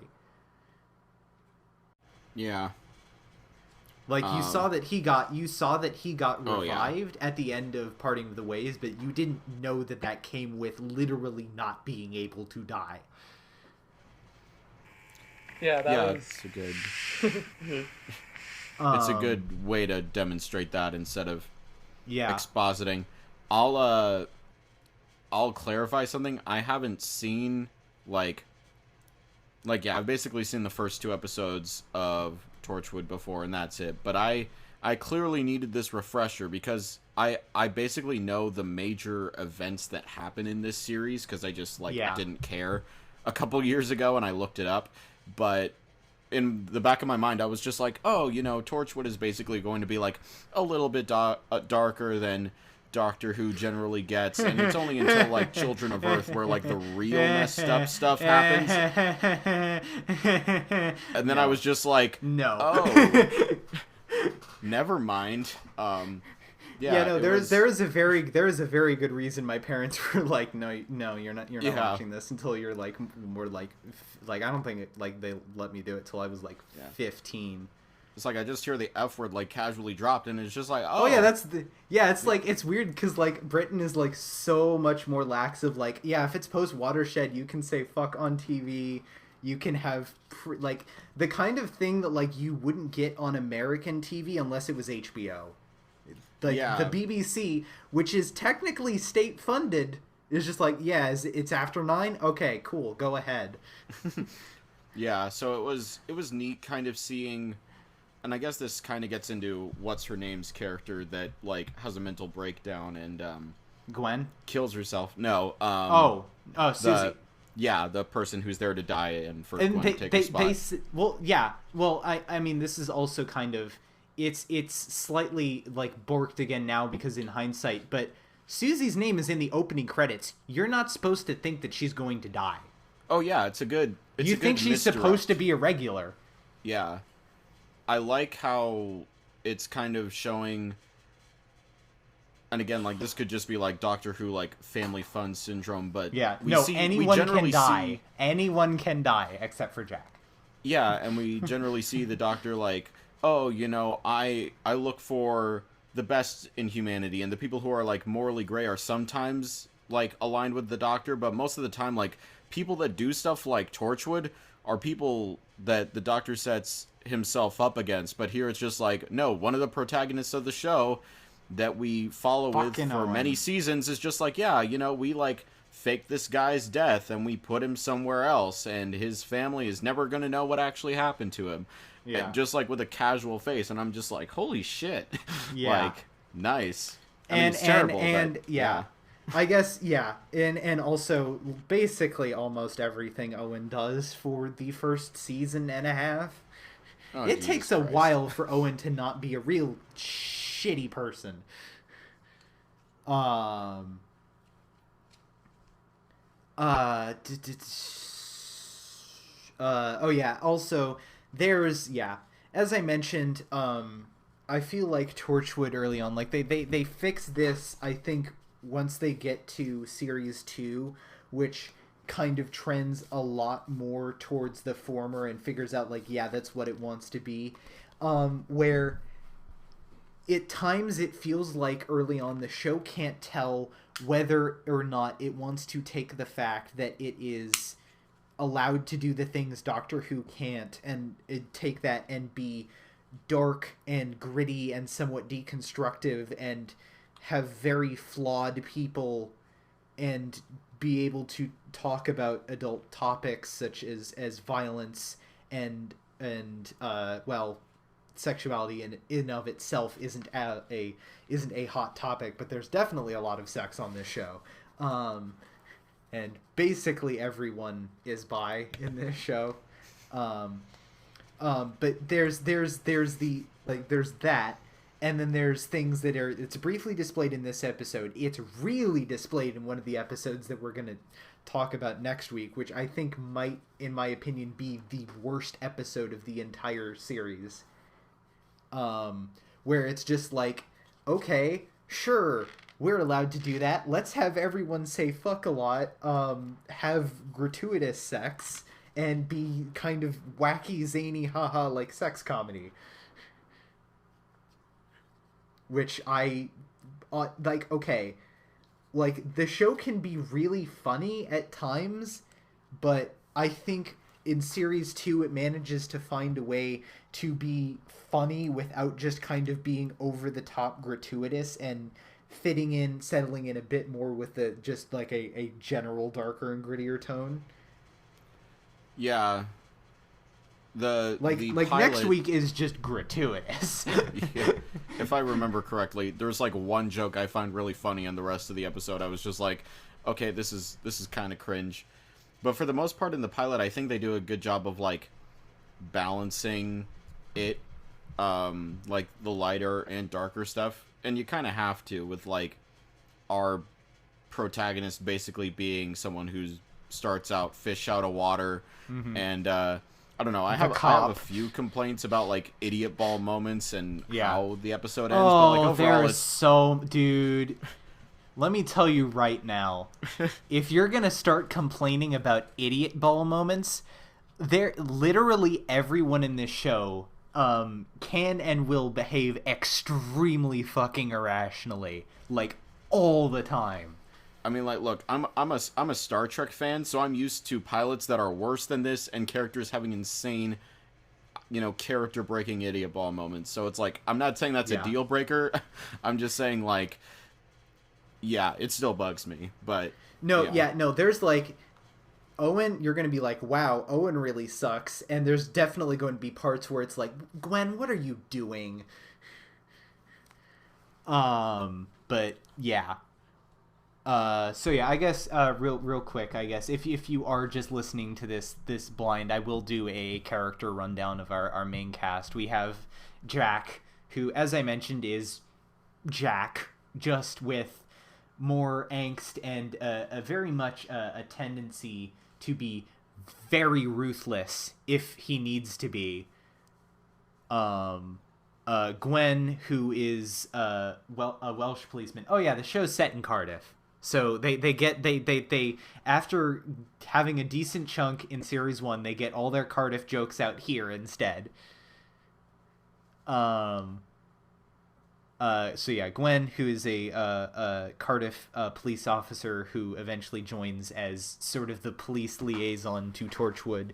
Yeah. Like you saw that he got revived Oh, yeah. at the end of Parting of the Ways, but you didn't know that came with literally not being able to die. Yeah, that was... it's a good. It's a good way to demonstrate that instead of expositing. I'll clarify something. I haven't seen like I've basically seen the first 2 episodes of Torchwood before, and that's it. But I clearly needed this refresher because I basically know the major events that happen in this series because I just didn't care a couple years ago, and I looked it up. But in the back of my mind, I was just like, oh, you know, Torchwood is basically going to be like a little bit darker than Doctor Who generally gets, and it's only until like Children of Earth where like the real messed up stuff happens. And then I was just like, no. Oh, never mind. There is a very good reason my parents were like, no, you're not watching this until you're like more like I don't think they let me do it till I was like 15. It's like I just hear the F word like casually dropped, and it's just like, it's like it's weird because like Britain is like so much more lax of like, if it's post watershed you can say fuck on TV, you can have like the kind of thing that like you wouldn't get on American TV unless it was HBO. The BBC, which is technically state funded, is just like, it's after 9. Okay, cool, go ahead. Yeah, so it was neat kind of seeing, and I guess this kind of gets into what's her name's character that like has a mental breakdown and Gwen kills herself. No, Susie. The person who's there to die and for Gwen to take her spot. I mean, this is also kind of. It's slightly like borked again now because in hindsight, but Susie's name is in the opening credits. You're not supposed to think that she's going to die. Oh yeah, it's a good. You think she's supposed to be a regular? Yeah, I like how it's kind of showing, and again, like, this could just be like Doctor Who, like, family fun syndrome, but Yeah, we anyone generally can die. see, Anyone can die except for Jack. yeah, and we generally see the Doctor like, oh, I look for the best in humanity, and the people who are like morally gray are sometimes like aligned with the Doctor, but most of the time, like, people that do stuff like Torchwood are people that the Doctor sets himself up against. But here it's just like, no, one of the protagonists of the show that we follow Fucking with for Owen. many seasons is just like, yeah, we like fake this guy's death and we put him somewhere else, and his family is never going to know what actually happened to him. Yeah. And just like with a casual face, and I'm just like, holy shit. Yeah. Like, nice. I mean, it's terrible, but, yeah. I guess, yeah. And also, basically almost everything Owen does for the first season and a half. Oh, it Jesus takes a Christ. while for Owen to not be a real shitty person. Oh yeah, also there's, yeah, as I mentioned, I feel like Torchwood early on, like they fix this, I think, once they get to series 2, which kind of trends a lot more towards the former and figures out, like, yeah, that's what it wants to be, where at times it feels like early on the show can't tell whether or not it wants to take the fact that it is allowed to do the things Doctor Who can't, and take that and be dark and gritty and somewhat deconstructive and have very flawed people and be able to talk about adult topics such as violence and well, sexuality in of itself isn't a hot topic, but there's definitely a lot of sex on this show, and basically everyone is bi in this show, but there's the, like, there's that, and then there's things that are, it's briefly displayed in this episode. It's really displayed in one of the episodes that we're gonna talk about next week, which I think might, in my opinion, be the worst episode of the entire series. Where it's just like, okay, sure, we're allowed to do that. Let's have everyone say fuck a lot, have gratuitous sex, and be kind of wacky, zany, haha, like sex comedy. Which I, like, okay, like, the show can be really funny at times, but I think in series 2 it manages to find a way to be funny without just kind of being over the top gratuitous, and settling in a bit more with the just like a general darker and grittier tone. Yeah. The Like pilot, next week is just gratuitous. yeah, if I remember correctly, there's like one joke I find really funny, and the rest of the episode I was just like, okay, this is kind of cringe. But for the most part in the pilot, I think they do a good job of like balancing it, like the lighter and darker stuff, and you kind of have to, with like our protagonist basically being someone who starts out fish out of water, and I don't know. I have a few complaints about like idiot ball moments and how the episode ends. But like overall, there's so, dude. Let me tell you right now, if you're gonna start complaining about idiot ball moments, literally everyone in this show can and will behave extremely fucking irrationally, like all the time. I mean, like, look, I'm a Star Trek fan, so I'm used to pilots that are worse than this and characters having insane, character-breaking idiot ball moments. So it's like, I'm not saying that's a deal breaker. I'm just saying, like, yeah, it still bugs me. But no, there's like, Owen, you're gonna be like, wow, Owen really sucks, and there's definitely going to be parts where it's like, Gwen, what are you doing? But yeah. So yeah, I guess real quick, I guess if you are just listening to this blind, I will do a character rundown of our main cast. We have Jack, who, as I mentioned, is Jack, just with more angst and a very much a tendency to be very ruthless if he needs to be. Gwen, who is a Welsh policeman. Oh yeah, the show's set in Cardiff. So they after having a decent chunk in series 1, they get all their Cardiff jokes out here instead. So yeah, Gwen, who is a Cardiff police officer who eventually joins as sort of the police liaison to Torchwood,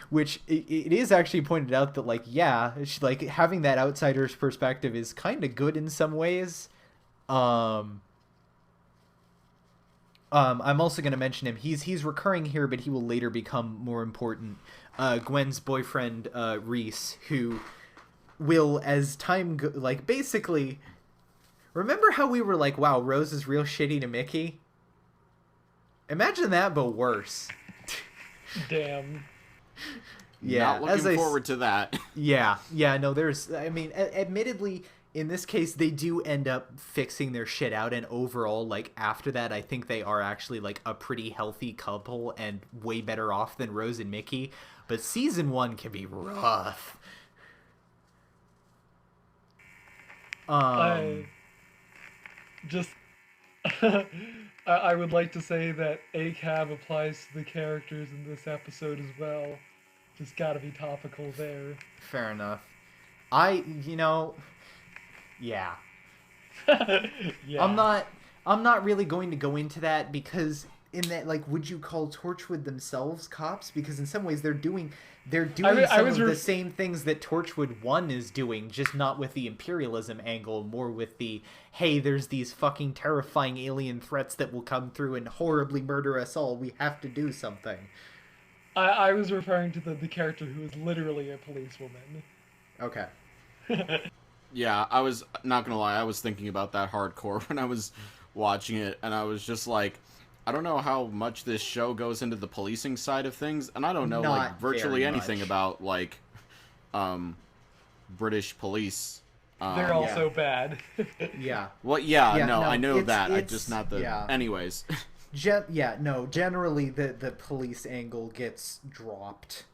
which it is actually pointed out that like yeah, like having that outsider's perspective is kind of good in some ways. I'm also going to mention him. He's recurring here, but he will later become more important. Gwen's boyfriend, Reese, who will, as time like basically, remember how we were like, wow, Rose is real shitty to Mickey? Imagine that, but worse. Damn. Yeah, not looking forward to that. Yeah, no, I mean, admittedly, in this case, they do end up fixing their shit out, and overall, like, after that, I think they are actually, like, a pretty healthy couple and way better off than Rose and Mickey, but season 1 can be rough. I would like to say that ACAB applies to the characters in this episode as well. Just gotta be topical there. Fair enough. Yeah. Yeah. I'm not really going to go into that because in that, like, would you call Torchwood themselves cops? Because in some ways they're doing the same things that Torchwood 1 is doing, just not with the imperialism angle, more with the, hey, there's these fucking terrifying alien threats that will come through and horribly murder us all. We have to do something. I was referring to the character who is literally a policewoman. Okay. Yeah, I was not gonna lie, I was thinking about that hardcore when I was watching it, and I was just like, I don't know how much this show goes into the policing side of things, and I don't know like virtually anything about like British police. They're also bad. Yeah. Well, no, I know that. I just not the. Yeah. Anyways. Generally the police angle gets dropped.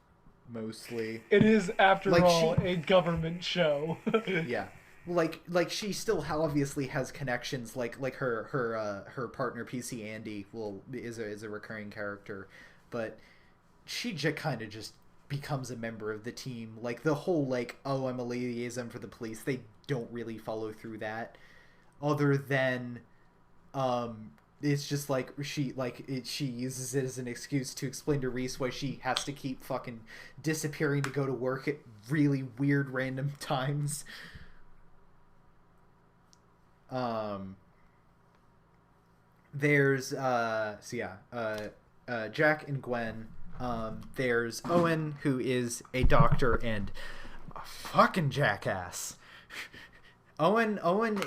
Mostly. It is, after all, a government show. Yeah. Like she still obviously has connections. Like her partner PC Andy is a recurring character, but she kind of just becomes a member of the team. Like the whole like, oh, I'm a liaison for the police. They don't really follow through that, other than it's just like she uses it as an excuse to explain to Reese why she has to keep fucking disappearing to go to work at really weird random times. There's Jack and Gwen. There's Owen, who is a doctor and a fucking jackass. Owen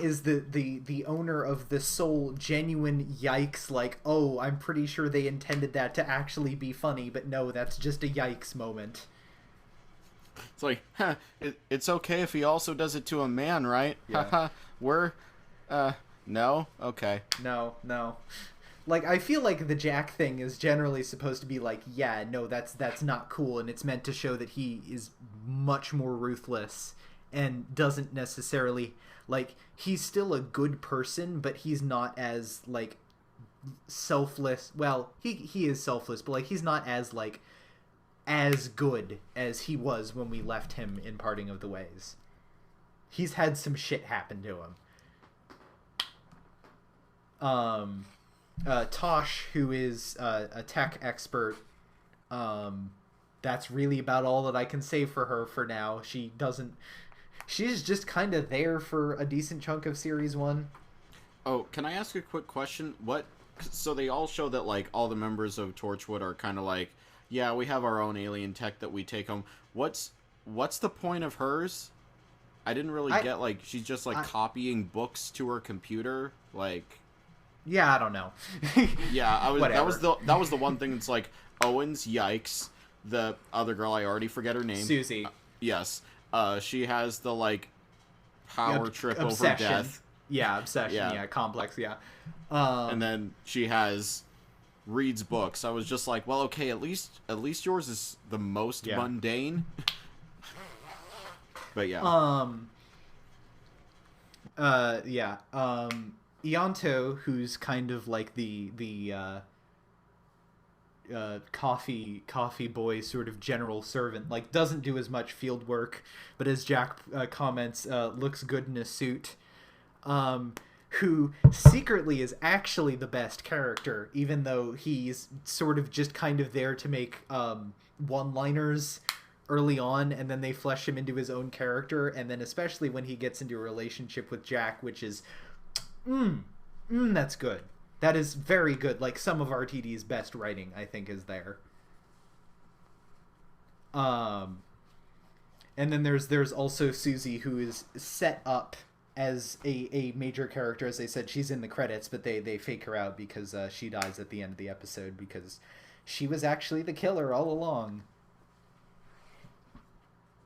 is the owner of the sole genuine yikes, like, oh, I'm pretty sure they intended that to actually be funny, but no, that's just a yikes moment. It's like, it's okay if he also does it to a man, right? Yeah. No? Okay. No. Like, I feel like the Jack thing is generally supposed to be like, yeah, no, that's not cool, and it's meant to show that he is much more ruthless and doesn't necessarily, like, he's still a good person, but he's not as, like, selfless. Well, he is selfless, but, like, he's not as, like, as good as he was when we left him in Parting of the Ways. He's had some shit happen to him. Tosh, who is a tech expert, that's really about all that I can say for her for now. She's just kind of there for a decent chunk of series 1. Oh, can I ask a quick question? So they all show that, like, all the members of Torchwood are kind of like, yeah, we have our own alien tech that we take home. What's the point of hers? I didn't really get, like, she's just, like, copying books to her computer, like... Yeah, I don't know. Yeah, that was the one thing that's like, Owen's yikes. The other girl, I already forget her name. Susie. Yes. She has the, like, power trip obsession. over death. Yeah, obsession. Yeah, complex. Yeah. And then she reads books. I was just like, well, okay, at least yours is the most mundane. But yeah. Yeah. Ianto, who's kind of like the coffee boy sort of general servant, like doesn't do as much field work, but as Jack comments, looks good in a suit. Who secretly is actually the best character, even though he's sort of just kind of there to make one-liners early on, and then they flesh him into his own character, and then especially when he gets into a relationship with Jack, which is that's good. That is very good. Like, some of RTD's best writing, I think, is there. And then there's also Susie, who is set up as a major character. As they said, she's in the credits, but they fake her out because she dies at the end of the episode because she was actually the killer all along.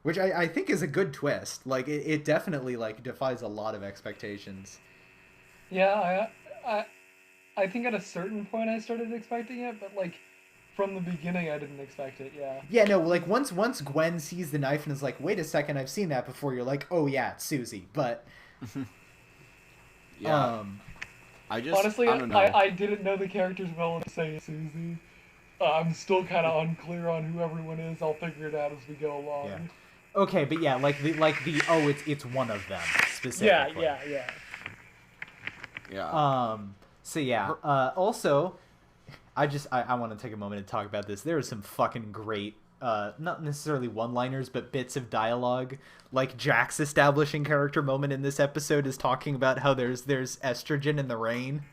Which I think is a good twist. Like, it definitely, like, defies a lot of expectations. Yeah, I think at a certain point I started expecting it, but, like, from the beginning I didn't expect it, yeah. Yeah, no, like, once Gwen sees the knife and is like, wait a second, I've seen that before, you're like, oh yeah, it's Susie, but... Yeah. Honestly, I don't know. I didn't know the characters well enough to say Susie. I'm still kind of unclear on who everyone is. I'll figure it out as we go along. Yeah. Okay, but yeah, it's one of them specifically. Yeah. So yeah. Also, I want to take a moment to talk about this. There are some fucking great, not necessarily one-liners, but bits of dialogue. Like, Jack's establishing character moment in this episode is talking about how there's estrogen in the rain.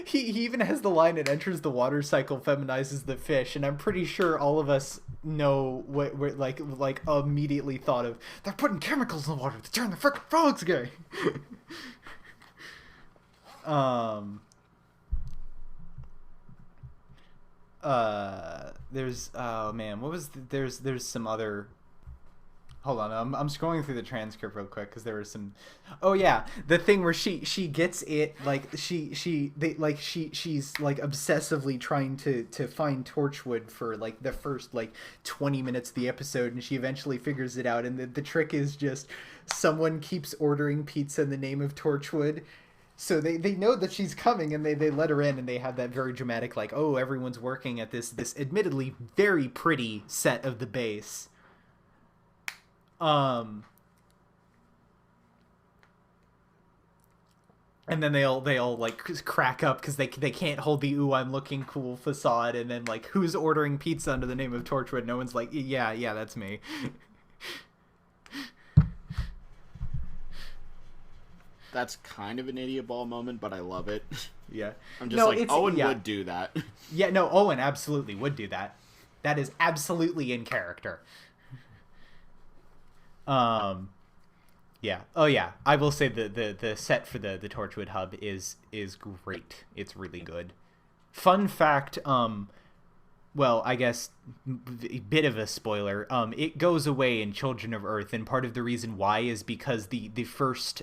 He even has the line, "It enters the water cycle, feminizes the fish," and I'm pretty sure all of us know what we're like immediately thought of. They're putting chemicals in the water to turn the frickin' frogs gay. There's there's some other. Hold on, I'm scrolling through the transcript real quick because there was some. Oh yeah, the thing where she gets it, like she's like obsessively trying to find Torchwood for like the first like 20 minutes of the episode, and she eventually figures it out. And the trick is just someone keeps ordering pizza in the name of Torchwood. So they know that she's coming, and they let her in, and they have that very dramatic, like, oh, everyone's working at this admittedly very pretty set of the base. And then they all like crack up because they can't hold the "ooh, I'm looking cool" facade, and then like, who's ordering pizza under the name of Torchwood? No one's like, yeah, that's me. That's kind of an idiot ball moment, but I love it. Yeah. I'm just Owen would do that. Yeah, no, Owen absolutely would do that. That is absolutely in character. Yeah. Oh yeah. I will say the set for the Torchwood hub is great. It's really good. Fun fact, well, I guess a bit of a spoiler. It goes away in Children of Earth, and part of the reason why is because the first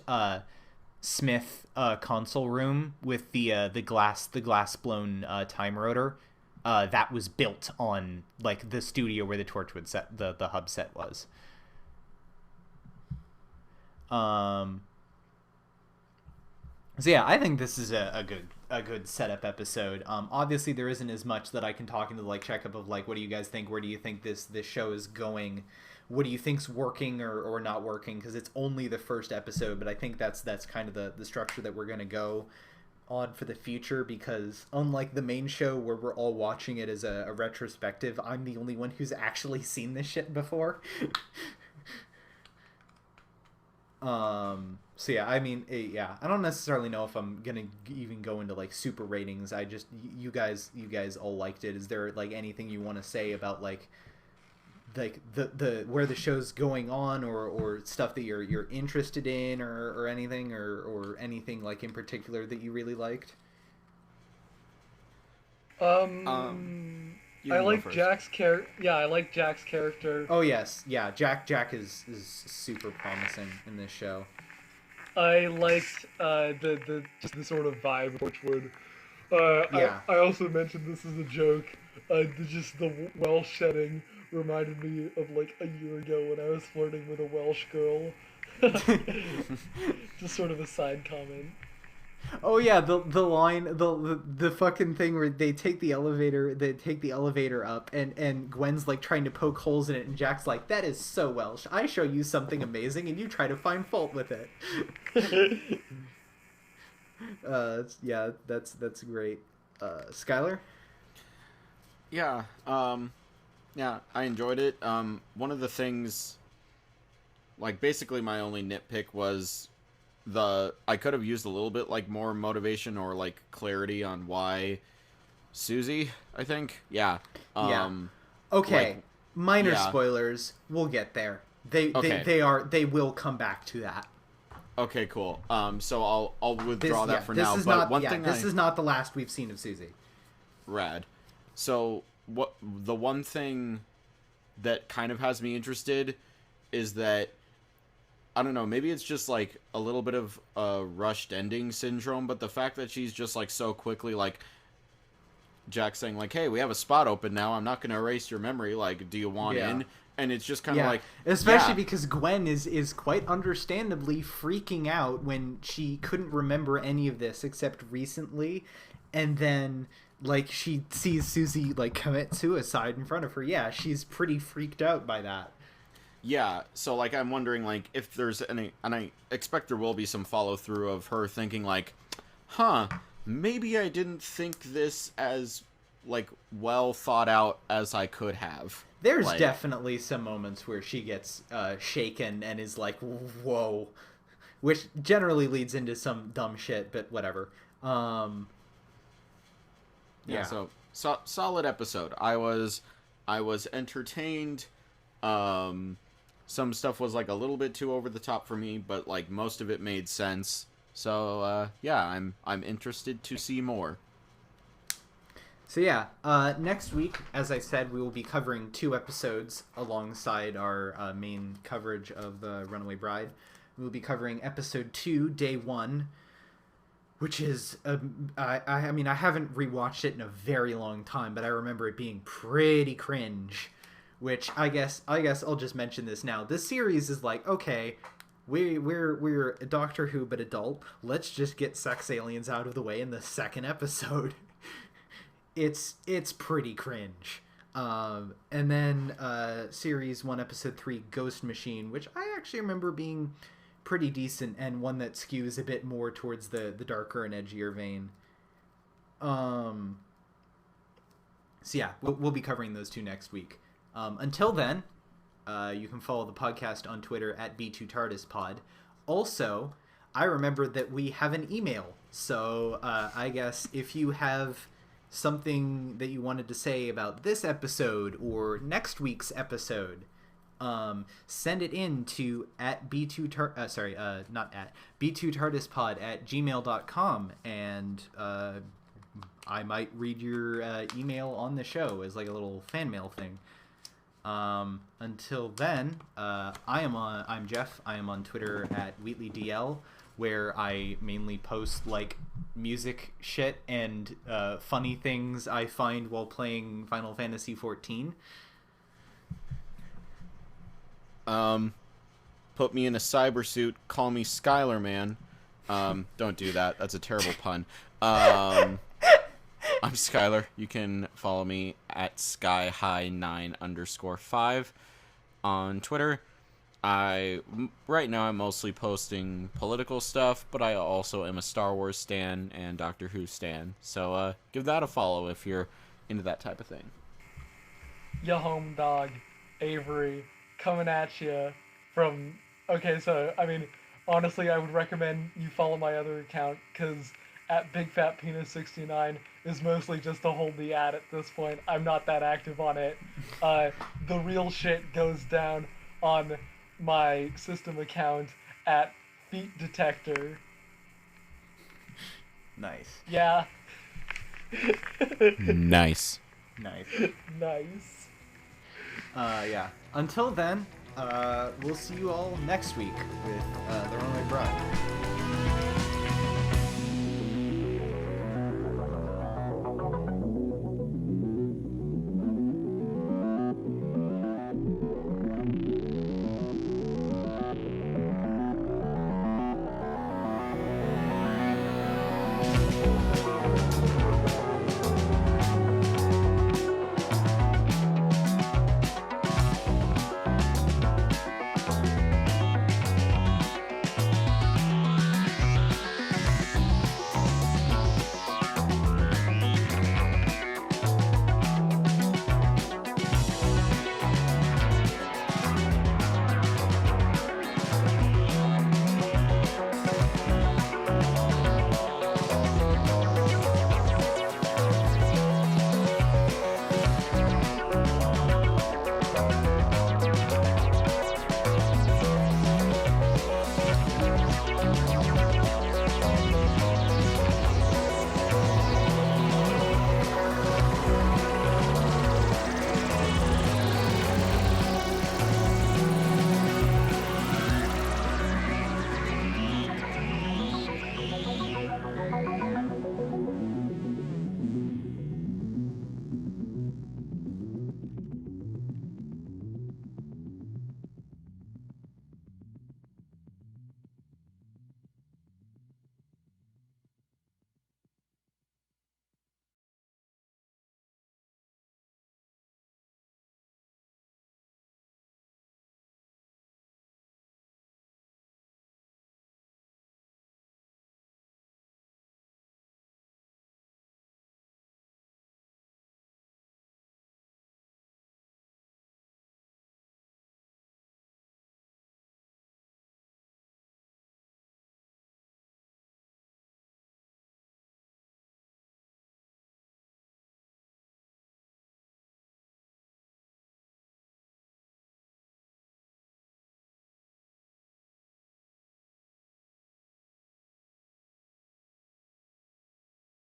Smith console room with the glass blown time rotor, that was built on like the studio where the Torchwood set the hub set was. So yeah, I think this is a good setup episode. Obviously there isn't as much that I can talk into like checkup of like, what do you guys think? Where do you think this show is going? What do you think's working or not working? Because it's only the first episode, but I think that's kind of the structure that we're gonna go on for the future, because unlike the main show where we're all watching it as a retrospective, I'm the only one who's actually seen this shit before. So yeah, I mean, yeah, I don't necessarily know if I'm gonna even go into like super ratings. I just, you guys all liked it. Is there like anything you want to say about like the where the show's going on, or stuff that you're interested in, or anything, or anything like in particular that you really liked? I like Jack's character. Yeah, I like Jack's character. Oh yes, yeah. Jack is super promising in this show. I liked the sort of vibe of Torchwood. Yeah. I also mentioned this as a joke. Just the Welsh setting reminded me of like a year ago when I was flirting with a Welsh girl. Just sort of a side comment. Oh yeah, the line, the fucking thing where they take the elevator up, and Gwen's like trying to poke holes in it, and Jack's like, "That is so Welsh. I show you something amazing, and you try to find fault with it." Yeah, that's great. Skylar? Yeah, yeah, I enjoyed it. One of the things, like, basically my only nitpick was I could have used a little bit, like, more motivation or, like, clarity on why Susie, I think. Yeah. Yeah. Okay. Like, Minor yeah. spoilers. We'll get there. They will come back to that. Okay, cool. So I'll withdraw that for this now. Is But not, one yeah, thing this is not the last we've seen of Susie. Rad. So the one thing that kind of has me interested is that, I don't know, maybe it's just like a little bit of a rushed ending syndrome, but the fact that she's just like so quickly, like, Jack saying like, "Hey, we have a spot open now. I'm not going to erase your memory. Like, do you want in?" And it's just kind of like, especially because Gwen is quite understandably freaking out when she couldn't remember any of this except recently, and then like she sees Susie like commit suicide in front of her. Yeah, she's pretty freaked out by that. Yeah, so, like, I'm wondering, like, if there's any, and I expect there will be some follow-through of her thinking, like, maybe I didn't think this as, like, well thought out as I could have. There's like, definitely some moments where she gets shaken and is like, whoa, which generally leads into some dumb shit, but whatever. Yeah, so solid episode. I was entertained. Some stuff was like a little bit too over the top for me, but like most of it made sense. So yeah, I'm interested to see more. So yeah, next week, as I said, we will be covering 2 episodes alongside our main coverage of the Runaway Bride. We will be covering episode 2, day 1, which is I mean, I haven't rewatched it in a very long time, but I remember it being pretty cringe. Which I guess I'll just mention this now. This series is like, okay, we're a Doctor Who but adult. Let's just get sex aliens out of the way in the second episode. It's pretty cringe. And then series 1 episode 3 Ghost Machine, which I actually remember being pretty decent and one that skews a bit more towards the darker and edgier vein. So yeah, we'll be covering those 2 next week. Until then, you can follow the podcast on Twitter at B2TARDISPod. Also, I remembered that we have an email. So I guess if you have something that you wanted to say about this episode or next week's episode, send it in to at b2tardispod@gmail.com, and I might read your email on the show as like a little fan mail thing. Until then, I'm Jeff. I am on Twitter at WheatleyDL, where I mainly post like music shit and funny things I find while playing Final Fantasy XIV. Put me in a cyber suit, call me Skylar Man. Don't do that. That's a terrible pun. I'm Skylar. You can follow me at skyhigh9_5 on Twitter. Right now I'm mostly posting political stuff, but I also am a Star Wars stan and Doctor Who stan. So give that a follow if you're into that type of thing. Ya home dog, Avery, coming at you from... Okay, so, I mean, honestly, I would recommend you follow my other account, because at BigFatPenis69 is mostly just to hold the ad at this point. I'm not that active on it. The real shit goes down on my system account at Feet Detector. Nice. Yeah. Nice. Nice. Nice. Yeah. Until then, we'll see you all next week with The Runaway Bride.